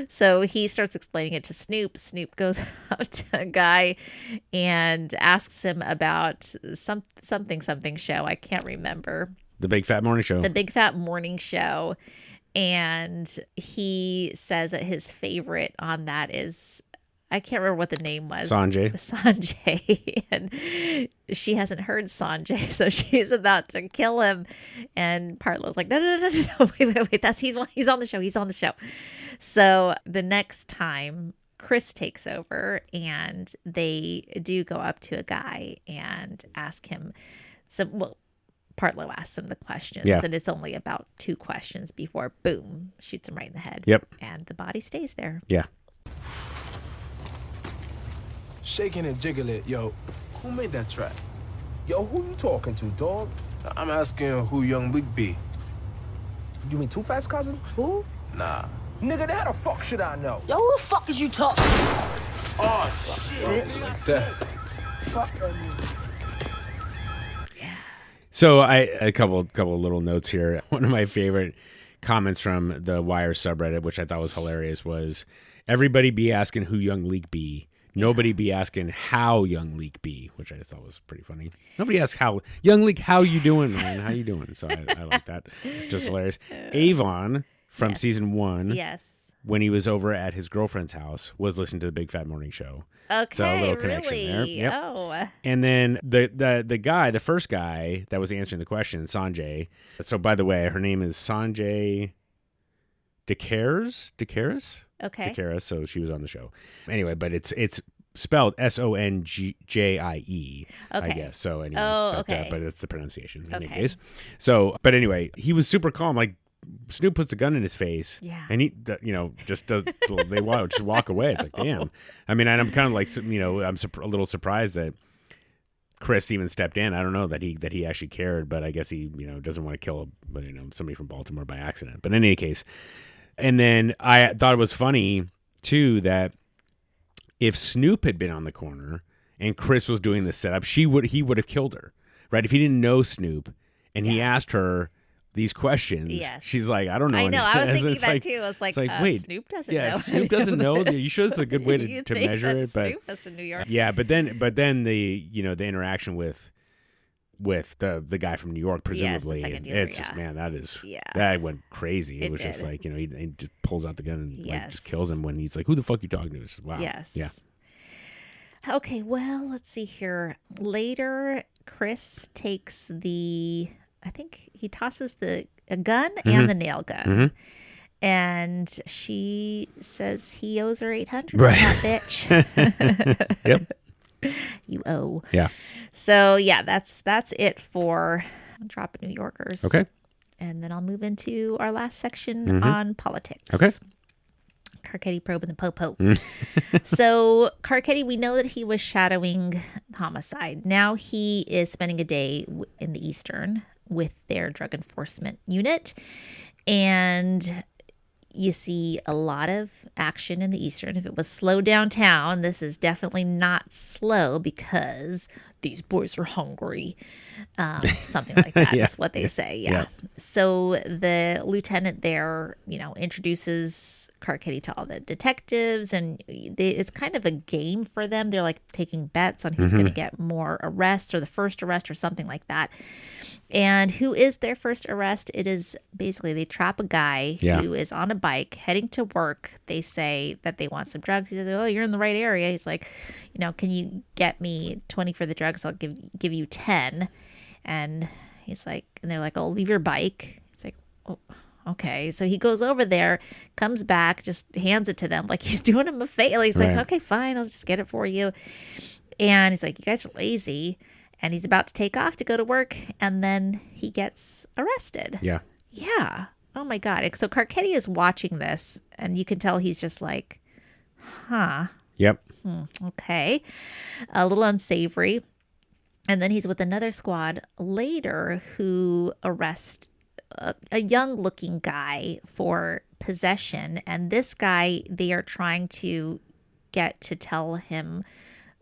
So he starts explaining it to Snoop. Snoop goes up to a guy and asks him about something show. I can't remember. The Big Fat Morning Show. The Big Fat Morning Show. And he says that his favorite on that is, I can't remember what the name was. Sanjay. And she hasn't heard Sanjay, so she's about to kill him. And Partlow's like, no, wait. He's on the show. He's on the show. So the next time Chris takes over and they do go up to a guy and ask him Partlow asks him the questions, and it's only about 2 questions before, boom, shoots him right in the head. Yep. And the body stays there. Yeah. Shaking and jiggle it, yo. Who made that track? Yo, who you talking to, dog? I'm asking who Young Leak be. You mean Two Fat's cousin? Who? Nah. Nigga, how the fuck should I know? Yo, who the fuck is you talking? Oh, shit. Like that. Fuck that nigga. So a couple of little notes here. One of my favorite comments from the Wire subreddit, which I thought was hilarious, was everybody be asking who Young Leak be. Nobody be asking how Young Leak be, which I just thought was pretty funny. Nobody asks how Young Leak, how you doing, man? How you doing? So I like that. Just hilarious. Avon from season 1. Yes. When he was over at his girlfriend's house, was listening to the Big Fat Morning Show. Okay, so a little connection really? there. Yep. Oh. And then the first guy that was answering the question, Sanjay. So by the way, her name is Sanjay DeCaris. Okay. DeCaris. So she was on the show. Anyway, but it's spelled Sonjie. Okay. I guess. So anyway. Oh, okay. But it's the pronunciation in any Okay. case. So, but anyway, he was super calm, like Snoop puts a gun in his face, and he, just does. They just walk away. It's like, damn. I mean, and I'm kind of like, I'm a little surprised that Chris even stepped in. I don't know that he actually cared, but I guess he, doesn't want to kill somebody from Baltimore by accident. But in any case, and then I thought it was funny too that if Snoop had been on the corner and Chris was doing the setup, he would have killed her, right? If he didn't know Snoop and he asked her these questions, she's like, I don't know. I know. I was thinking it's that like, too. I was like, wait, Snoop doesn't know. Snoop doesn't know. You sure it's a good way to measure it? But Snoop is in New York. Yeah, but then the the interaction with the guy from New York, presumably, it's just, man, that went crazy. It was just like, he just pulls out the gun and like just kills him when he's like, who the fuck you talking to? Just, wow. Yes. Yeah. Okay, well, let's see here. Later, Chris takes I think he tosses a gun and the nail gun. And she says he owes her $800. Right. That bitch. Yep. You owe. Yeah. So yeah, that's it for Drop New Yorkers. Okay. And then I'll move into our last section on politics. Okay. Carcetti probing the po-po. So Carcetti, we know that he was shadowing homicide. Now he is spending a day in the Eastern with their drug enforcement unit. And you see a lot of action in the Eastern. If it was slow downtown, this is definitely not slow because these boys are hungry. Something like that is what they say. Yeah. So the lieutenant there, introduces Carcetti to all the detectives, and it's kind of a game for them. They're like taking bets on who's going to get more arrests or the first arrest or something like that. And who is their first arrest? It is basically they trap a guy who is on a bike heading to work. They say that they want some drugs. He says, "Oh, you're in the right area." He's like, "Can you get me 20 for the drugs? I'll give you 10." And he's like, and they're like, "Oh, leave your bike." It's like, "Oh, okay." So he goes over there, comes back, just hands it to them like he's doing them a favor. He's like, "Okay, fine, I'll just get it for you." And he's like, "You guys are lazy." And he's about to take off to go to work, and then he gets arrested. Yeah. Yeah. Oh my God. So Carcetti is watching this, and you can tell he's just like, huh. Yep. Okay. A little unsavory. And then he's with another squad later who arrest a young-looking guy for possession. And this guy, they are trying to get to tell him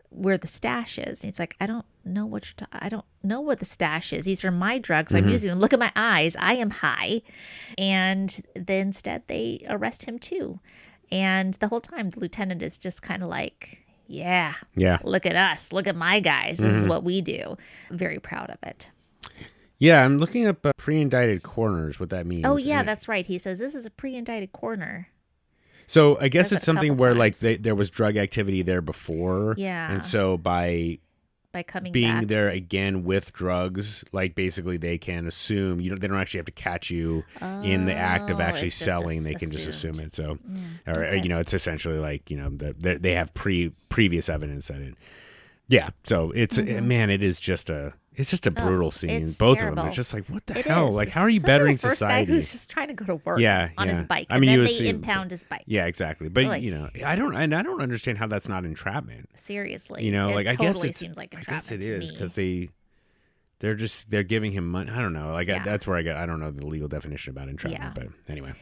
where the stash is. And he's like, I don't know what I don't know where the stash is. These are my drugs. I'm using them. Look at my eyes. I am high. And then instead they arrest him too. And the whole time the lieutenant is just kind of like, yeah, look at us. Look at my guys. This is what we do. Very proud of it. Yeah, I'm looking up pre-indicted corners, what that means. Oh, yeah, that's right. He says this is a pre-indicted corner. So I guess it's something where like there was drug activity there before. Yeah. And so by coming being back there again with drugs, like basically they can assume they don't actually have to catch you in the act of actually selling. They can just assume it. So, it's essentially like they have previous evidence that it. Yeah. So it's man, it's just a brutal scene. Both terrible. of them. It's just like, what the It hell? is. Like, how are you Especially bettering the first society? Guy who's just trying to go to work on his bike. I mean, and then you they assume, impound his bike. Yeah, exactly. But Oy. I don't understand how that's not entrapment. Seriously. Like it I totally guess seems like I entrapment guess it to is me. because they're giving him money. I don't know. Like that's where I don't know the legal definition about entrapment. But anyway.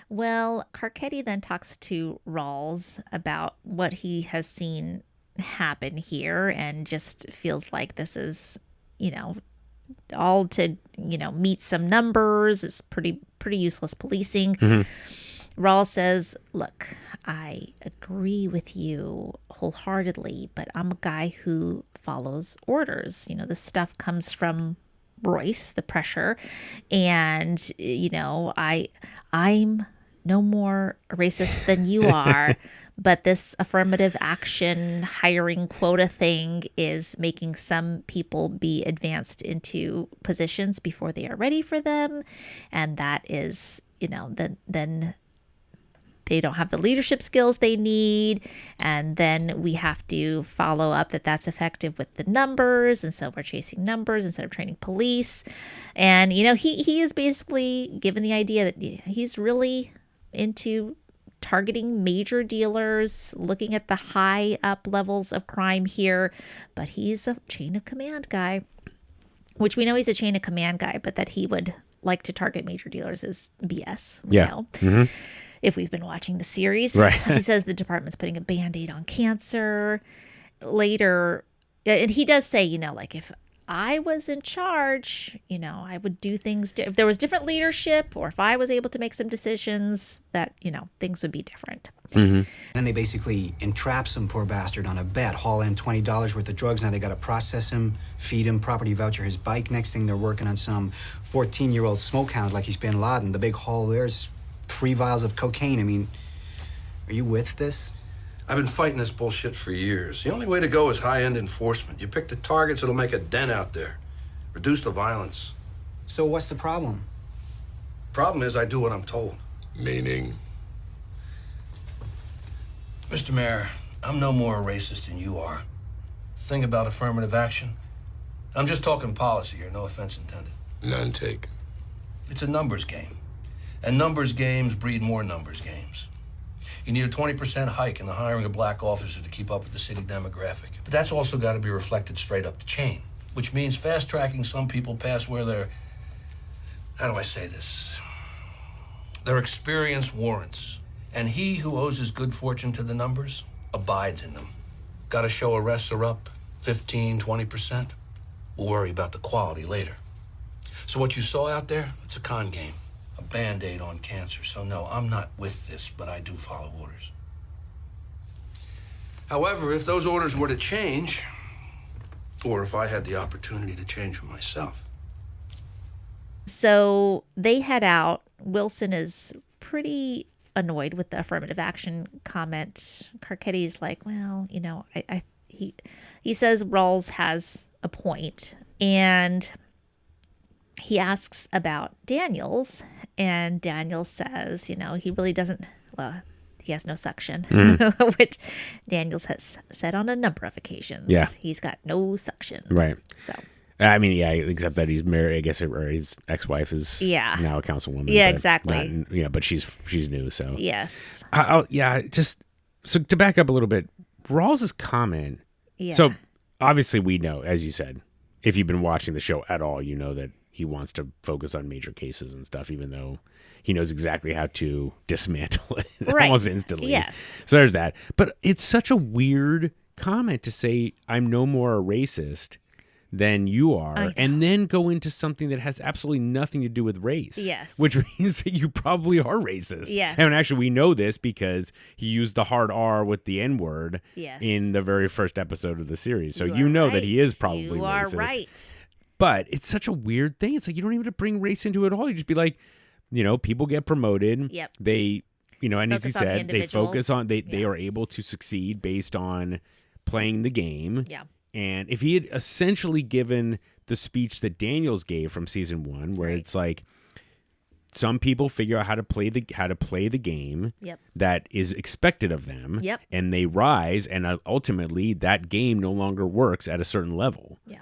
Well, Carcetti then talks to Rawls about what he has seen happen here and just feels like this is, all to, meet some numbers. It's pretty useless policing. Rawls says, look, I agree with you wholeheartedly, but I'm a guy who follows orders. This stuff comes from Royce, the pressure. And, I'm no more racist than you are, but this affirmative action hiring quota thing is making some people be advanced into positions before they are ready for them. And that is, then they don't have the leadership skills they need. And then we have to follow up that that's effective with the numbers. And so we're chasing numbers instead of training police. And, you know, he is basically given the idea that he's really into targeting major dealers, looking at the high up levels of crime here. But he's a chain of command guy, which we know he's a chain of command guy, but that he would like to target major dealers is BS. You know, if we've been watching the series. Right. He says the department's putting a Band-Aid on cancer. Later, and he does say, you know, like, if I was in charge, you know, I would do things. If there was different leadership, or if I was able to make some decisions, that, you know, things would be different. Then they basically entrap some poor bastard on a bet, haul in $20 worth of drugs. Now they got to process him, feed him, property voucher his bike. Next thing, they're working on some 14-year-old smoke hound like he's bin Laden. The big haul there's 3 vials of cocaine. I mean, are you with this? I've been fighting this bullshit for years. The only way to go is high-end enforcement. You pick the targets that'll make a dent out there. Reduce the violence. So what's the problem? Problem is I do what I'm told. Meaning? Mr. Mayor, I'm no more a racist than you are. Thing about affirmative action, I'm just talking policy here, no offense intended. None taken. It's a numbers game. And numbers games breed more numbers games. You need a 20% hike in the hiring of black officers to keep up with the city demographic. But that's also got to be reflected straight up the chain, which means fast-tracking some people past where they're, how do I say this? Their experience warrants. And he who owes his good fortune to the numbers abides in them. Got to show arrests are up 15, 20%. We'll worry about the quality later. So what you saw out there, it's a con game. A Band-Aid on cancer. So no, I'm not with this, but I do follow orders. However, if those orders were to change, or if I had the opportunity to change for myself. So they head out. Wilson is pretty annoyed with the affirmative action comment. Carcetti's like, well, you know, he says Rawls has a point, and he asks about Daniels, and Daniels says, you know, he really doesn't, well, he has no suction, which Daniels has said on a number of occasions. Yeah. He's got no suction. Right. So. I mean, yeah, except that he's married. I guess or his ex-wife is now a councilwoman. Yeah, but exactly. But she's new, so yes. Just so to back up a little bit, Rawls' comment. Yeah. So obviously, we know, as you said, if you've been watching the show at all, you know that he wants to focus on major cases and stuff, even though he knows exactly how to dismantle it almost instantly. Yes. So there's that. But it's such a weird comment to say, I'm no more a racist than you are, and then go into something that has absolutely nothing to do with race. Yes. Which means that you probably are racist. Yes. And actually, we know this because he used the hard R with the N-word in the very first episode of the series. So you know that he is probably racist. You are right. But it's such a weird thing. It's like you don't even have to bring race into it at all. You just be like, you know, people get promoted. Yep. They, you know, and as he said, they focus on, they are able to succeed based on playing the game. Yeah. And if he had essentially given the speech that Daniels gave from season 1, where it's like some people figure out how to play the game that is expected of them, and they rise, and ultimately that game no longer works at a certain level. Yeah.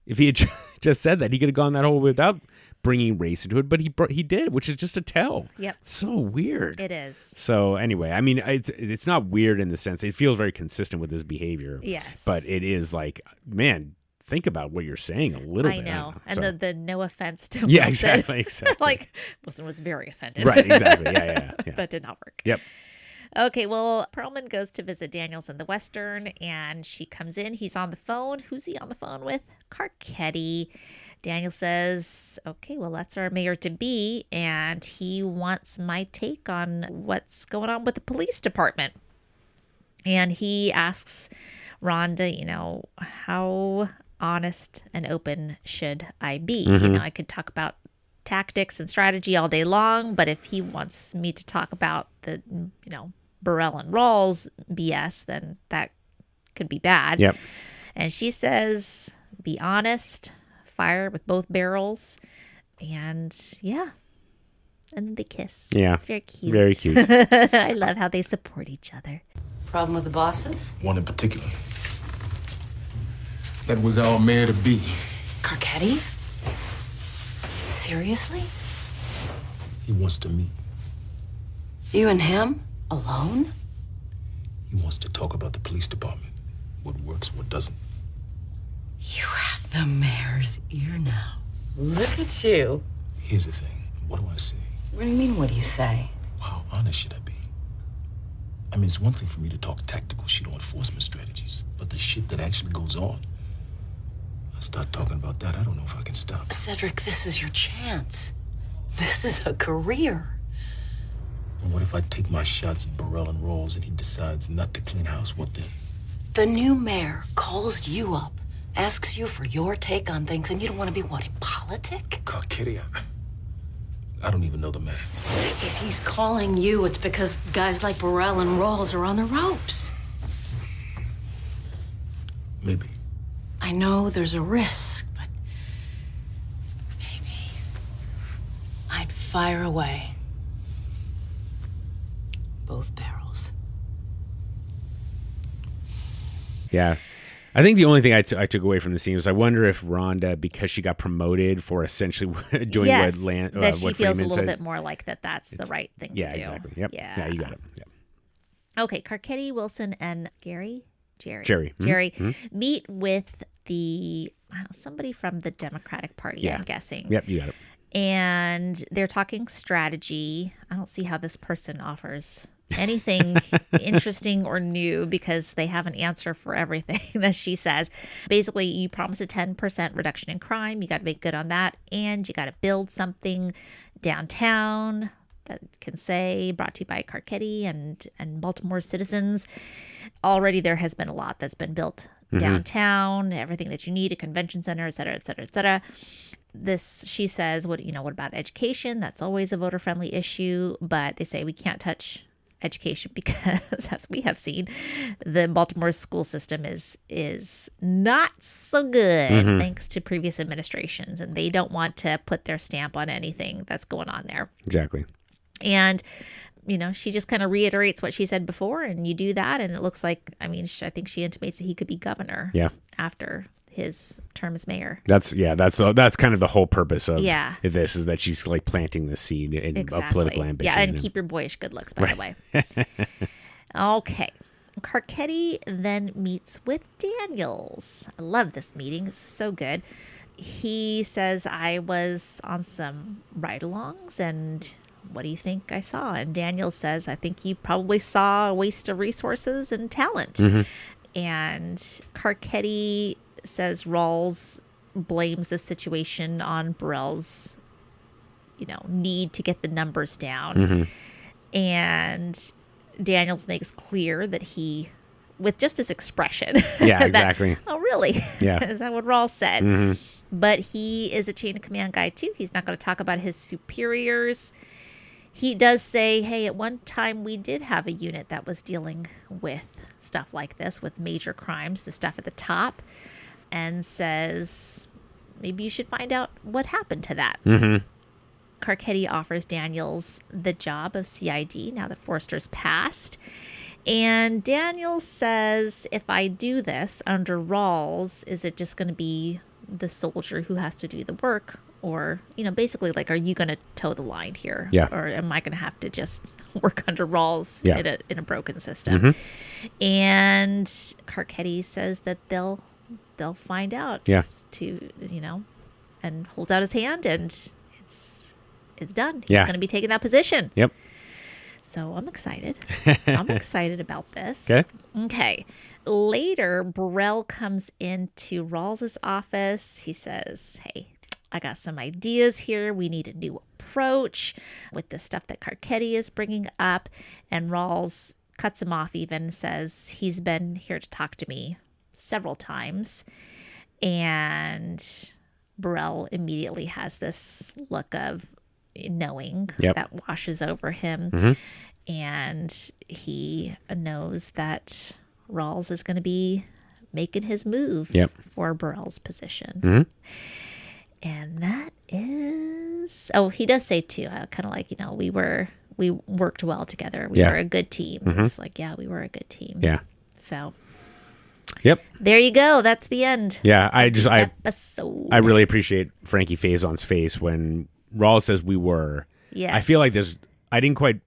If he had just said that, he could have gone that whole way without bringing race into it, but he did, which is just a tell. Yep. It's so weird. It is. So anyway, I mean, it's not weird in the sense it feels very consistent with his behavior. Yes. But it is like, man, think about what you're saying a little bit. I know. And So- the no offense to Yeah, Wilson. exactly. Like, Wilson was very offended. Right, exactly. Yeah. That did not work. Yep. Okay, well, Perlman goes to visit Daniels in the Western, and she comes in. He's on the phone. Who's he on the phone with? Carcetti. Daniel says, okay, well, that's our mayor-to-be, and he wants my take on what's going on with the police department. And he asks Rhonda, you know, how honest and open should I be? You know, I could talk about tactics and strategy all day long, but if he wants me to talk about the, you know, Burrell and Rawls BS, then that could be bad. Yep. And she says, be honest, fire with both barrels. And yeah, And then they kiss. Yeah. It's very cute. Very cute. I love how they support each other. Problem with the bosses? One in particular. That was our mayor-to-be. Carcetti? Seriously? He wants to meet. You and him? Alone? He wants to talk about the police department. What works, what doesn't. You have the mayor's ear now. Look at you. Here's the thing. What do I say? What do you mean, what do you say? How honest should I be? I mean, it's one thing for me to talk tactical shit on enforcement strategies, but the shit that actually goes on, I start talking about that, I don't know if I can stop. Cedric, this is your chance. This is a career. And what if I take my shots at Burrell and Rawls and he decides not to clean house? What then? The new mayor calls you up, asks you for your take on things, and you don't want to be, what, in politic? Carcetti, I don't even know the man. If he's calling you, it's because guys like Burrell and Rawls are on the ropes. Maybe. I know there's a risk, but maybe I'd fire away both barrels. Yeah. I think the only thing I took away from the scene was I wonder if Rhonda, because she got promoted for essentially doing yes, what she what feels Freeman a little said. bit more like that's the right thing to do. Yeah, exactly. Yep. Yeah, you got it. Yep. Okay, Carcetti, Wilson, and Jerry meet with somebody from the Democratic Party, I'm guessing. Yep, you got it. And they're talking strategy. I don't see how this person offers anything interesting or new because they have an answer for everything that she says. Basically, you promised a 10% reduction in crime. You got to make good on that. And you got to build something downtown that can say brought to you by Carcetti and Baltimore citizens. Already there has been a lot that's been built downtown, everything that you need, a convention center, et cetera, et cetera, et cetera. This, she says, what about education? That's always a voter-friendly issue, but they say we can't touch education because, as we have seen, the Baltimore school system is not so good thanks to previous administrations, and they don't want to put their stamp on anything that's going on there. Exactly. And she just kind of reiterates what she said before, and you do that, and it looks like, I think she intimates that he could be governor after his term as mayor. That's kind of the whole purpose of this, is that she's like planting the seed of political ambition. Yeah, and keep your boyish good looks, by the way. Okay. Carcetti then meets with Daniels. I love this meeting. It's so good. He says, I was on some ride-alongs, and what do you think I saw? And Daniels says, I think you probably saw a waste of resources and talent. And Carcetti says Rawls blames the situation on Burrell's, need to get the numbers down. And Daniels makes clear that he, with just his expression. Yeah, exactly. Oh, really? Yeah. Is that what Rawls said? But he is a chain of command guy, too. He's not going to talk about his superiors. He does say, hey, at one time we did have a unit that was dealing with stuff like this, with major crimes, the stuff at the top, and says, maybe you should find out what happened to that. Carcetti offers Daniels the job of CID now that Forrester's passed. And Daniels says, if I do this under Rawls, is it just going to be the soldier who has to do the work? Or, basically, like, are you going to toe the line here? Yeah. Or am I going to have to just work under Rawls in a broken system? And Carcetti says that they'll find out. To, and holds out his hand, and it's done. He's going to be taking that position. Yep. So I'm excited. I'm excited about this. Okay. Later, Burrell comes into Rawls's office. He says, hey, I got some ideas here. We need a new approach with the stuff that Carcetti is bringing up. And Rawls cuts him off, even says he's been here to talk to me several times. And Burrell immediately has this look of knowing that washes over him. And he knows that Rawls is going to be making his move for Burrell's position. And that is says. Oh, he does say too, kind of like, we worked well together. We were a good team. It's like, yeah, we were a good team. Yeah. So. Yep. There you go. That's the end. Yeah, I really appreciate Frankie Faison's face when Rawls says we were. Yes. I feel like I didn't quite.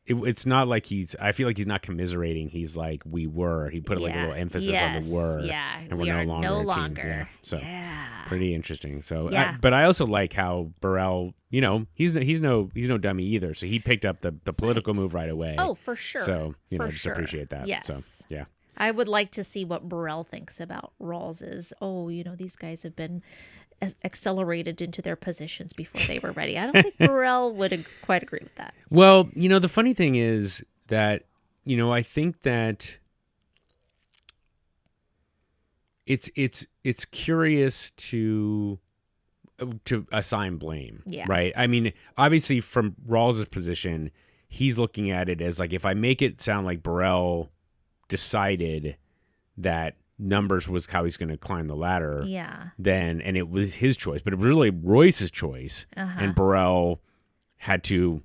It's not like I feel like he's not commiserating. He's like we were. He put like a little emphasis on the were. Yeah. And we're no longer a team. Yeah. So pretty interesting. So, but I also like how Burrell. He's no dummy either. So he picked up the political move right away. Oh, for sure. So just appreciate that. Yes. So yeah. I would like to see what Burrell thinks about Rawls's. These guys have been accelerated into their positions before they were ready. I don't think Burrell would quite agree with that. Well, the funny thing is that, I think that it's curious to assign blame, right? I mean, obviously from Rawls's position, he's looking at it as like, if I make it sound like Burrell decided that numbers was how he's going to climb the ladder, and it was his choice, but it was really Royce's choice, and Burrell had to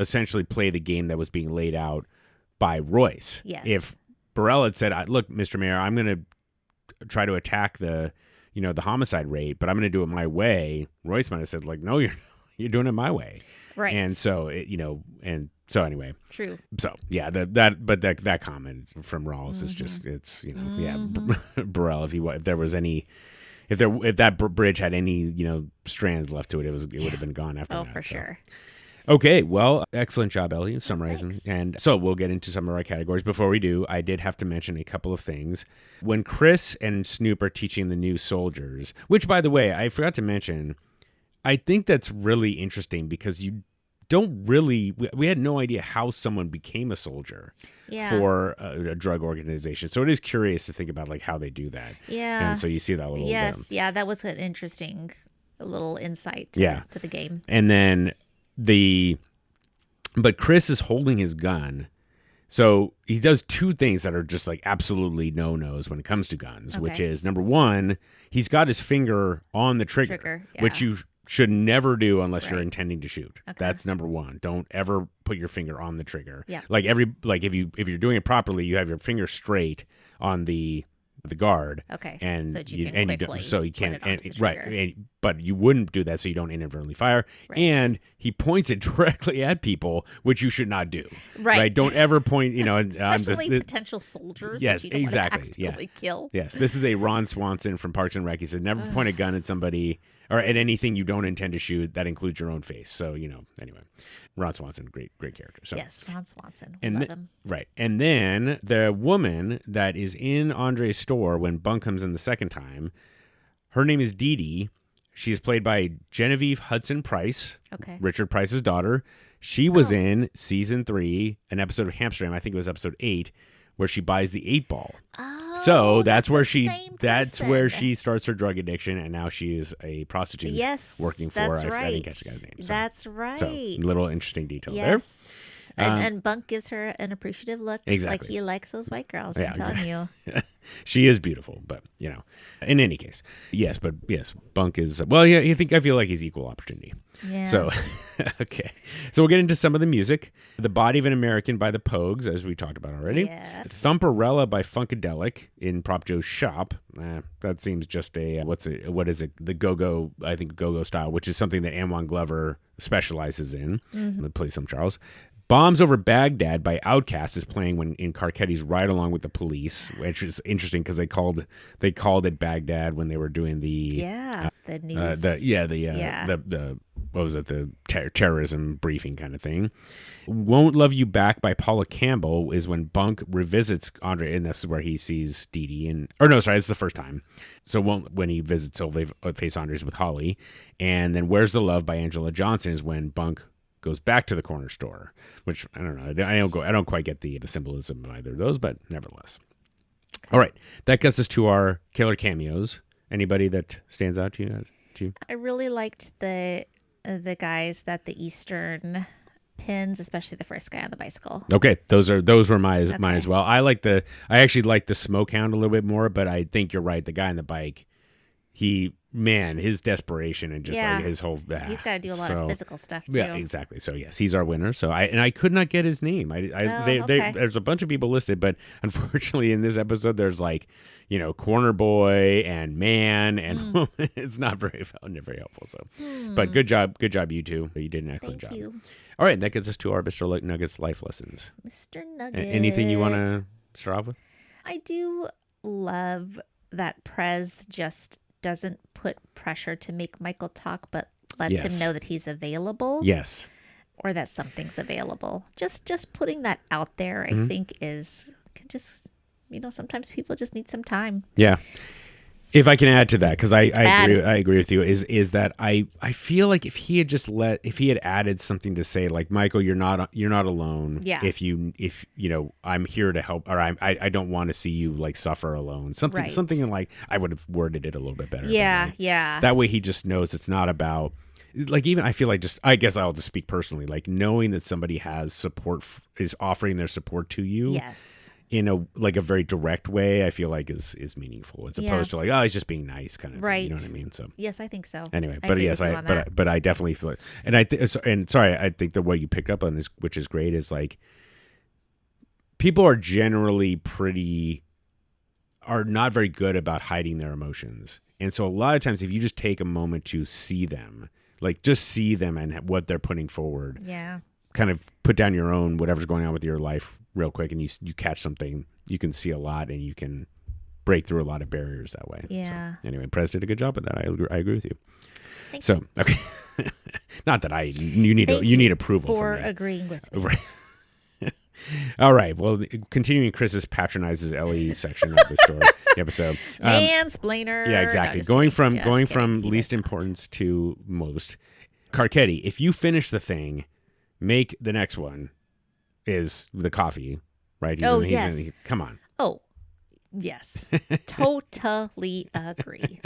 essentially play the game that was being laid out by Royce. Yes. If Burrell had said, look, Mr. Mayor, I'm going to try to attack the homicide rate, but I'm going to do it my way, Royce might have said, like, no, you're doing it my way. Right. And so, so anyway. True. So yeah, that comment from Rawls is just, it's, Burrell, if that bridge had any, strands left to it, it would have been gone after that. Oh, for sure. Okay, well, excellent job, Ellie, summarizing. Thanks. And so we'll get into some of our categories. Before we do, I did have to mention a couple of things. When Chris and Snoop are teaching the new soldiers, which, by the way, I forgot to mention, I think that's really interesting because you don't really, we had no idea how someone became a soldier for a drug organization. So it is curious to think about like how they do that. Yeah. And so you see that a little bit. Yeah, that was an interesting little insight to the game. And then but Chris is holding his gun. So he does two things that are just like absolutely no-nos when it comes to guns, which is, number one, he's got his finger on the trigger. Which you should never do unless you're intending to shoot. Okay. That's number one. Don't ever put your finger on the trigger. Yeah. Like if you're doing it properly, you have your finger straight on the guard. Okay. And so you can't but you wouldn't do that so you don't inadvertently fire. Right. And he points it directly at people, which you should not do. Right. Don't ever point, especially potential soldiers. Yes, that you don't exactly. Want to kill. Yes. This is a Ron Swanson from Parks and Rec. He said, never point a gun at somebody or at anything you don't intend to shoot. That includes your own face. So, anyway, Ron Swanson, great character. So, yes, Ron Swanson. Love him. Right. And then the woman that is in Andre's store when Bunk comes in the second time, her name is Dee Dee. She is played by Genevieve Hudson Price, Richard Price's daughter. She was in season 3, an episode of Hamsterdam, I think it was episode 8, where she buys the 8-ball. So that's where she starts her drug addiction, and now she is a prostitute working for, I didn't catch the guy's name. So, that's right. So, little interesting detail there. And Bunk gives her an appreciative look. Exactly. Like he likes those white girls, I'm telling you. She is beautiful, but, in any case. Yes, Bunk is, I feel like he's equal opportunity. Yeah. So, okay. So we'll get into some of the music. The Body of an American by the Pogues, as we talked about already. Yes. Thumperella by Funkadelic in Prop Joe's shop. That seems just what is it? The go-go, I think go-go style, which is something that Anwan Glover specializes in. Mm-hmm. Play some Charles. Bombs Over Baghdad by Outkast is playing when in Carcetti's Ride Along with the Police, which is interesting because they called it Baghdad when they were doing the news. The what was it, the terrorism briefing kind of thing. Won't Love You Back by Paula Campbell is when Bunk revisits Andre, and this is where he sees Dee Dee it's the first time. So when he visits, he'll face Andres with Holly, and then Where's the Love by Angela Johnson is when Bunk goes back to the corner store, which I don't know. I don't quite get the symbolism of either of those, but nevertheless. All right, that gets us to our killer cameos. Anybody that stands out to you? I really liked the guys that the Eastern pins, especially the first guy on the bicycle. Okay, those were mine as well. I actually like the Smoke Hound a little bit more, but I think you're right. The guy on the bike, his desperation and just like his whole he's got to do a lot of physical stuff too. Yeah, exactly. So yes, he's our winner. So I could not get his name. There's a bunch of people listed, but unfortunately in this episode there's like, corner boy and man and woman. It's not very helpful. So, but good job, you two. You did an excellent job. You. All right, that gets us to our Mr. Nugget's life lessons. Mr. Nugget. Anything you want to start off with? I do love that Prez just doesn't put pressure to make Michael talk, but lets him know that he's available. Yes. Or that something's available. Just putting that out there, I think is just, sometimes people just need some time. Yeah. If I can add to that, because I agree with you, is that I feel like if he had added something to say like, Michael, you're not alone. Yeah. If I'm here to help, or I don't want to see you like suffer alone. Something like, I would have worded it a little bit better. Yeah. Yeah. That way he just knows it's not about, like, even I feel like I guess I'll just speak personally, like knowing that somebody has support, is offering their support to you. Yes. In a very direct way, I feel like is meaningful, as opposed to like, oh, he's just being nice kind of thing, you know what I mean? So yes, I think so. Anyway, but I definitely feel it, and I think the way you picked up on this, which is great, is like people are generally are not very good about hiding their emotions, and so a lot of times if you just take a moment to see them, like just see them and what they're putting forward, kind of put down your own whatever's going on with your life real quick, and you catch something, you can see a lot, and you can break through a lot of barriers that way. Yeah. So, anyway, Prez did a good job with that. I agree with you. Thank you. Okay. Not that you need approval for from me. Agreeing with me. Right. All right. Well, continuing Chris's patronizes Ellie section of the story episode. Mansplainer. Yeah, exactly. No, going from least importance to most. Carcetti, if you finish the thing, make the next one is the coffee, right? Yes. Come on. Oh, yes. Totally agree.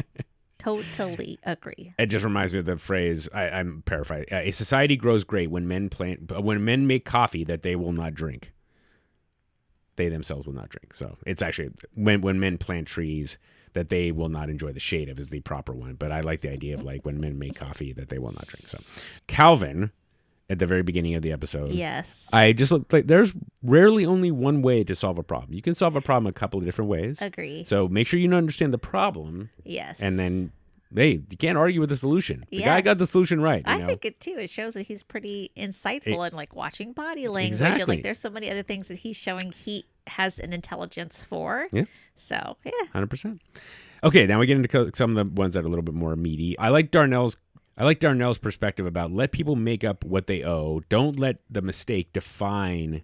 Totally agree. It just reminds me of the phrase, I'm paraphrasing. A society grows great when men make coffee that they will not drink. They themselves will not drink. So it's actually when men plant trees that they will not enjoy the shade of is the proper one. But I like the idea of like when men make coffee that they will not drink. So Calvin, at the very beginning of the episode. Yes. I just look like there's rarely only one way to solve a problem. You can solve a problem a couple of different ways. Agree. So make sure you understand the problem. Yes. And then, hey, you can't argue with the solution. The guy got the solution right. I think it too. It shows that he's pretty insightful and like watching body language. Exactly. And like there's so many other things that he's showing he has an intelligence for. Yeah. So, yeah. 100%. Okay, now we get into some of the ones that are a little bit more meaty. I like Darnell's perspective about let people make up what they owe. Don't let the mistake define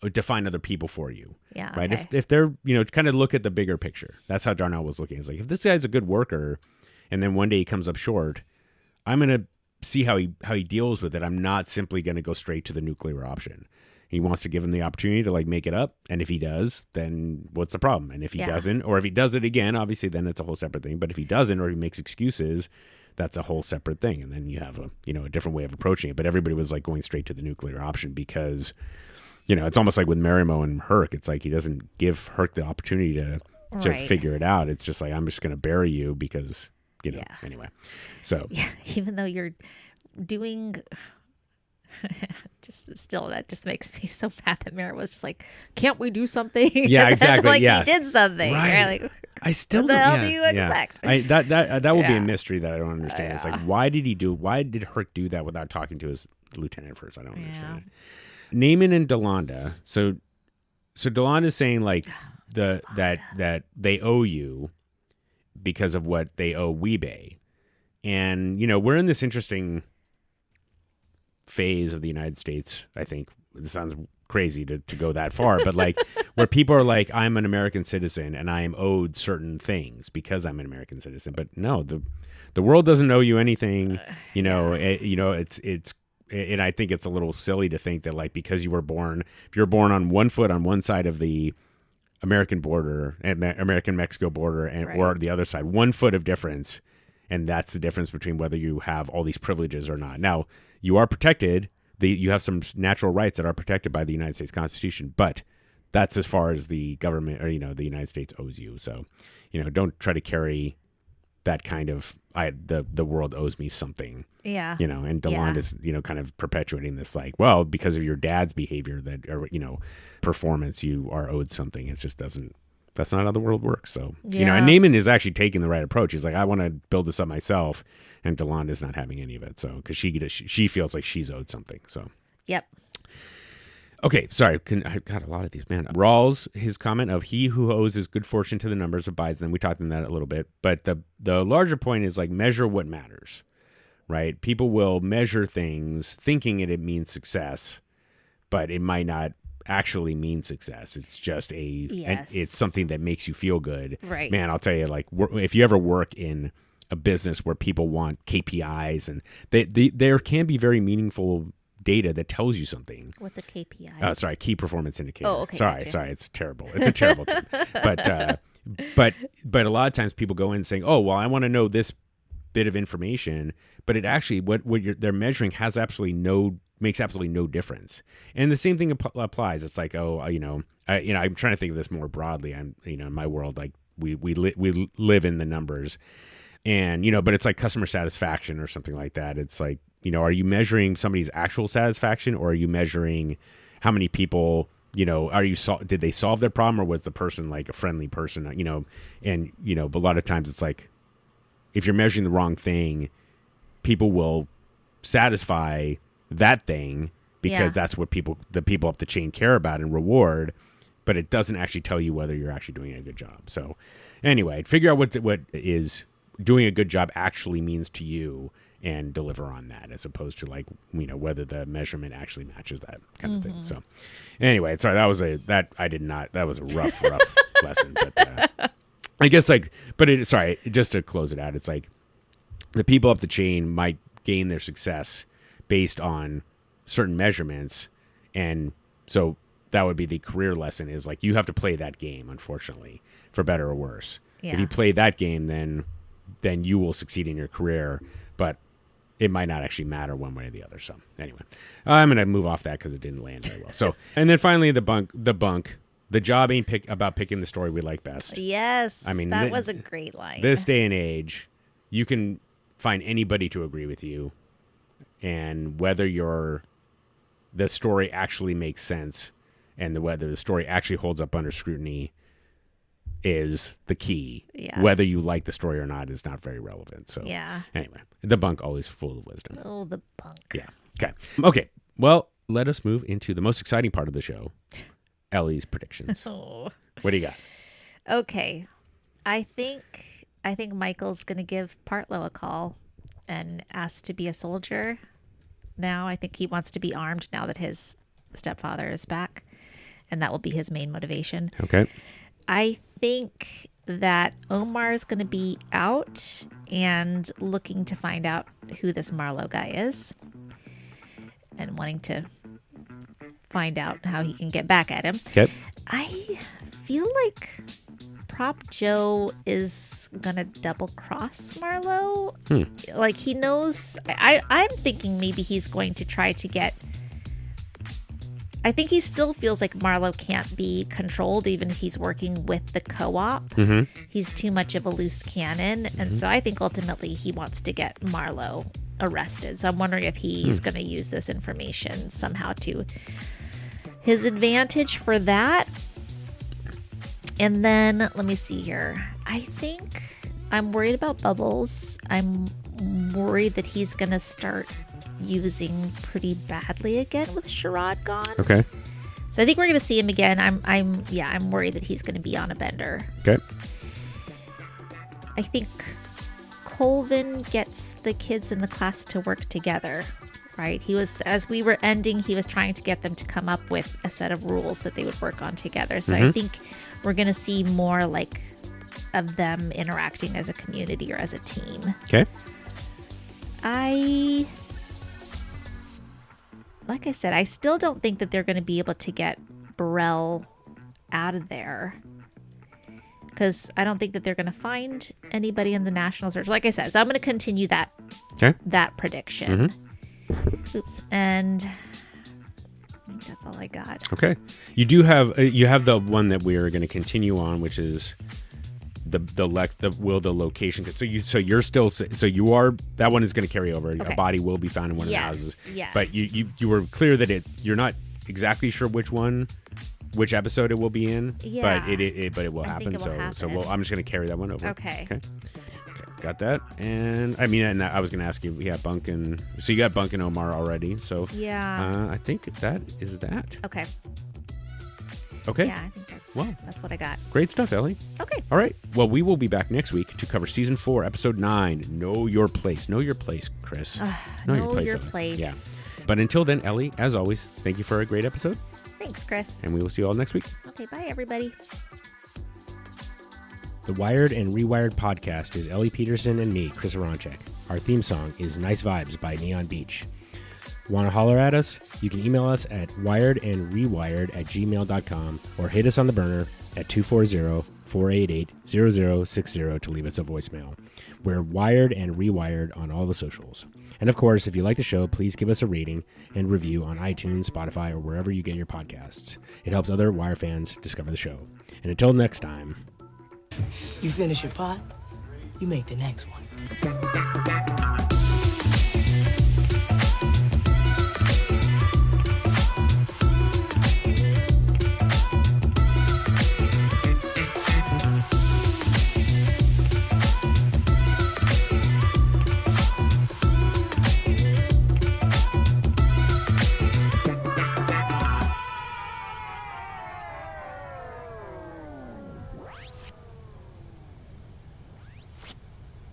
other people for you. Yeah. Right. Okay. If they're, kind of look at the bigger picture. That's how Darnell was looking. It's like, if this guy's a good worker and then one day he comes up short, I'm going to see how he deals with it. I'm not simply going to go straight to the nuclear option. He wants to give him the opportunity to like make it up. And if he does, then what's the problem? And if he doesn't, or if he does it again, obviously then it's a whole separate thing. But if he doesn't, or he makes excuses, that's a whole separate thing. And then you have a different way of approaching it. But everybody was like going straight to the nuclear option because, it's almost like with Marimo and Herc. It's like he doesn't give Herc the opportunity to figure it out. It's just like, I'm just going to bury you because, anyway. So yeah, even though you're doing that just makes me so mad that Mary was just like, can't we do something? Yeah, exactly. Like yes. he did something. Right. Like, I still what the hell do you expect? That will be a mystery that I don't understand. It's like, why did Herc do that without talking to his lieutenant first? I don't understand it. Namond and Delonda. So Delonda's saying like that they owe you because of what they owe Weebay. And, we're in this interesting phase of the United States. I think this sounds crazy to go that far, but like where people are like, I'm an American citizen and I am owed certain things because I'm an American citizen. But no, the world doesn't owe you anything. It's and I think it's a little silly to think that like because you were born, if you're born on one foot on one side of the American border, American-Mexico border, or the other side, 1 foot of difference, and that's the difference between whether you have all these privileges or not. Now, you are protected. You have some natural rights that are protected by the United States Constitution, but that's as far as the government or, the United States owes you. So, don't try to carry that kind of, the world owes me something. Yeah. And DeLonde is, kind of perpetuating this well, because of your dad's behavior or, performance, you are owed something. It just that's not how the world works. So, and Namond is actually taking the right approach. He's like, I want to build this up myself. And DeLonde is not having any of it. So, because she feels like she's owed something. So, yep. Okay, sorry. I got a lot of these, man. Rawls, his comment of he who owes his good fortune to the numbers abides them. We talked on that a little bit. But the larger point is measure what matters, right? People will measure things thinking it means success, but it might not actually mean success. It's just it's something that makes you feel good. Right. Man, I'll tell you, if you ever work in a business where people want KPIs and there can be very meaningful data that tells you something. What's a KPI? Oh, sorry, key performance indicator. Oh, okay. Sorry, it's terrible. It's a terrible term. But a lot of times people go in saying, "Oh, well, I want to know this bit of information," but it actually what they're measuring makes absolutely no difference. And the same thing applies. It's like, I'm trying to think of this more broadly. In my world, we live in the numbers. And, but it's like customer satisfaction or something like that. It's like, are you measuring somebody's actual satisfaction, or are you measuring how many people, did they solve their problem, or was the person a friendly person, but a lot of times it's like, if you're measuring the wrong thing, people will satisfy that thing because that's what the people up the chain care about and reward, but it doesn't actually tell you whether you're actually doing a good job. So anyway, figure out what is doing a good job actually means to you and deliver on that, as opposed to whether the measurement actually matches that kind of thing. So anyway, sorry, that was a rough lesson, but I guess just to close it out, it's like the people up the chain might gain their success based on certain measurements. And so that would be the career lesson, is you have to play that game, unfortunately, for better or worse. Yeah. If you play that game, then you will succeed in your career, but it might not actually matter one way or the other. So anyway, I'm going to move off that because it didn't land very well. So, and then finally the bunk, the job ain't about picking the story we like best. Yes. I mean, that was a great line. This day and age, you can find anybody to agree with you, and whether the story actually makes sense and whether the story actually holds up under scrutiny is the key. Yeah. Whether you like the story or not is not very relevant. So anyway, the bunk always full of wisdom. Oh, the bunk. Yeah. Okay. Well, let us move into the most exciting part of the show, Ellie's predictions. Oh. What do you got? Okay. I think Michael's going to give Partlow a call and ask to be a soldier. Now I think he wants to be armed now that his stepfather is back, and that will be his main motivation. Okay. I think that Omar is going to be out and looking to find out who this Marlowe guy is and wanting to find out how he can get back at him. Okay. I feel like Prop Joe is going to double cross Marlowe. Like he knows. I'm thinking maybe he's going to try to get. I think he still feels like Marlowe can't be controlled, even if he's working with the co-op. Mm-hmm. He's too much of a loose cannon. And so I think ultimately he wants to get Marlowe arrested. So I'm wondering if he's going to use this information somehow to his advantage for that. And then let me see here. I think I'm worried about Bubbles. I'm worried that he's going to start using pretty badly again with Sherrod gone. Okay. So I think we're going to see him again. I'm worried that he's going to be on a bender. Okay. I think Colvin gets the kids in the class to work together, right? As we were ending, he was trying to get them to come up with a set of rules that they would work on together. So I think we're going to see more of them interacting as a community or as a team. Okay. Like I said, I still don't think that they're going to be able to get Burrell out of there, because I don't think that they're going to find anybody in the national search. Like I said, so I'm going to continue that prediction. Oops. And that's all I got. Okay. You do have you have the one that we are going to continue on, which is the location. So you're still you are that one is going to carry over. Okay. A body will be found in one of the houses. Yes. But you were clear that you're not exactly sure which episode it will be in. Yeah. But it will happen. I'm just going to carry that one over. Okay. Got that. And I was going to ask you, Bunk and so you got Bunk and Omar already. So yeah, I think that is that. Okay. Yeah, I think that's what I got. Great stuff, Ellie. Okay. All right. Well, we will be back next week to cover season 4, episode 9. Know your place. Know your place, Chris. Know your place. Yeah. But until then, Ellie, as always, thank you for a great episode. Thanks, Chris. And we will see you all next week. Okay. Bye, everybody. The Wired and Rewired podcast is Ellie Peterson and me, Chris Aronchek. Our theme song is Nice Vibes by Neon Beach. Want to holler at us? You can email us at wiredandrewired@gmail.com or hit us on the burner at 240-488-0060 to leave us a voicemail. We're Wired and Rewired on all the socials. And of course, if you like the show, please give us a rating and review on iTunes, Spotify, or wherever you get your podcasts. It helps other Wire fans discover the show. And until next time... You finish your pot, you make the next one.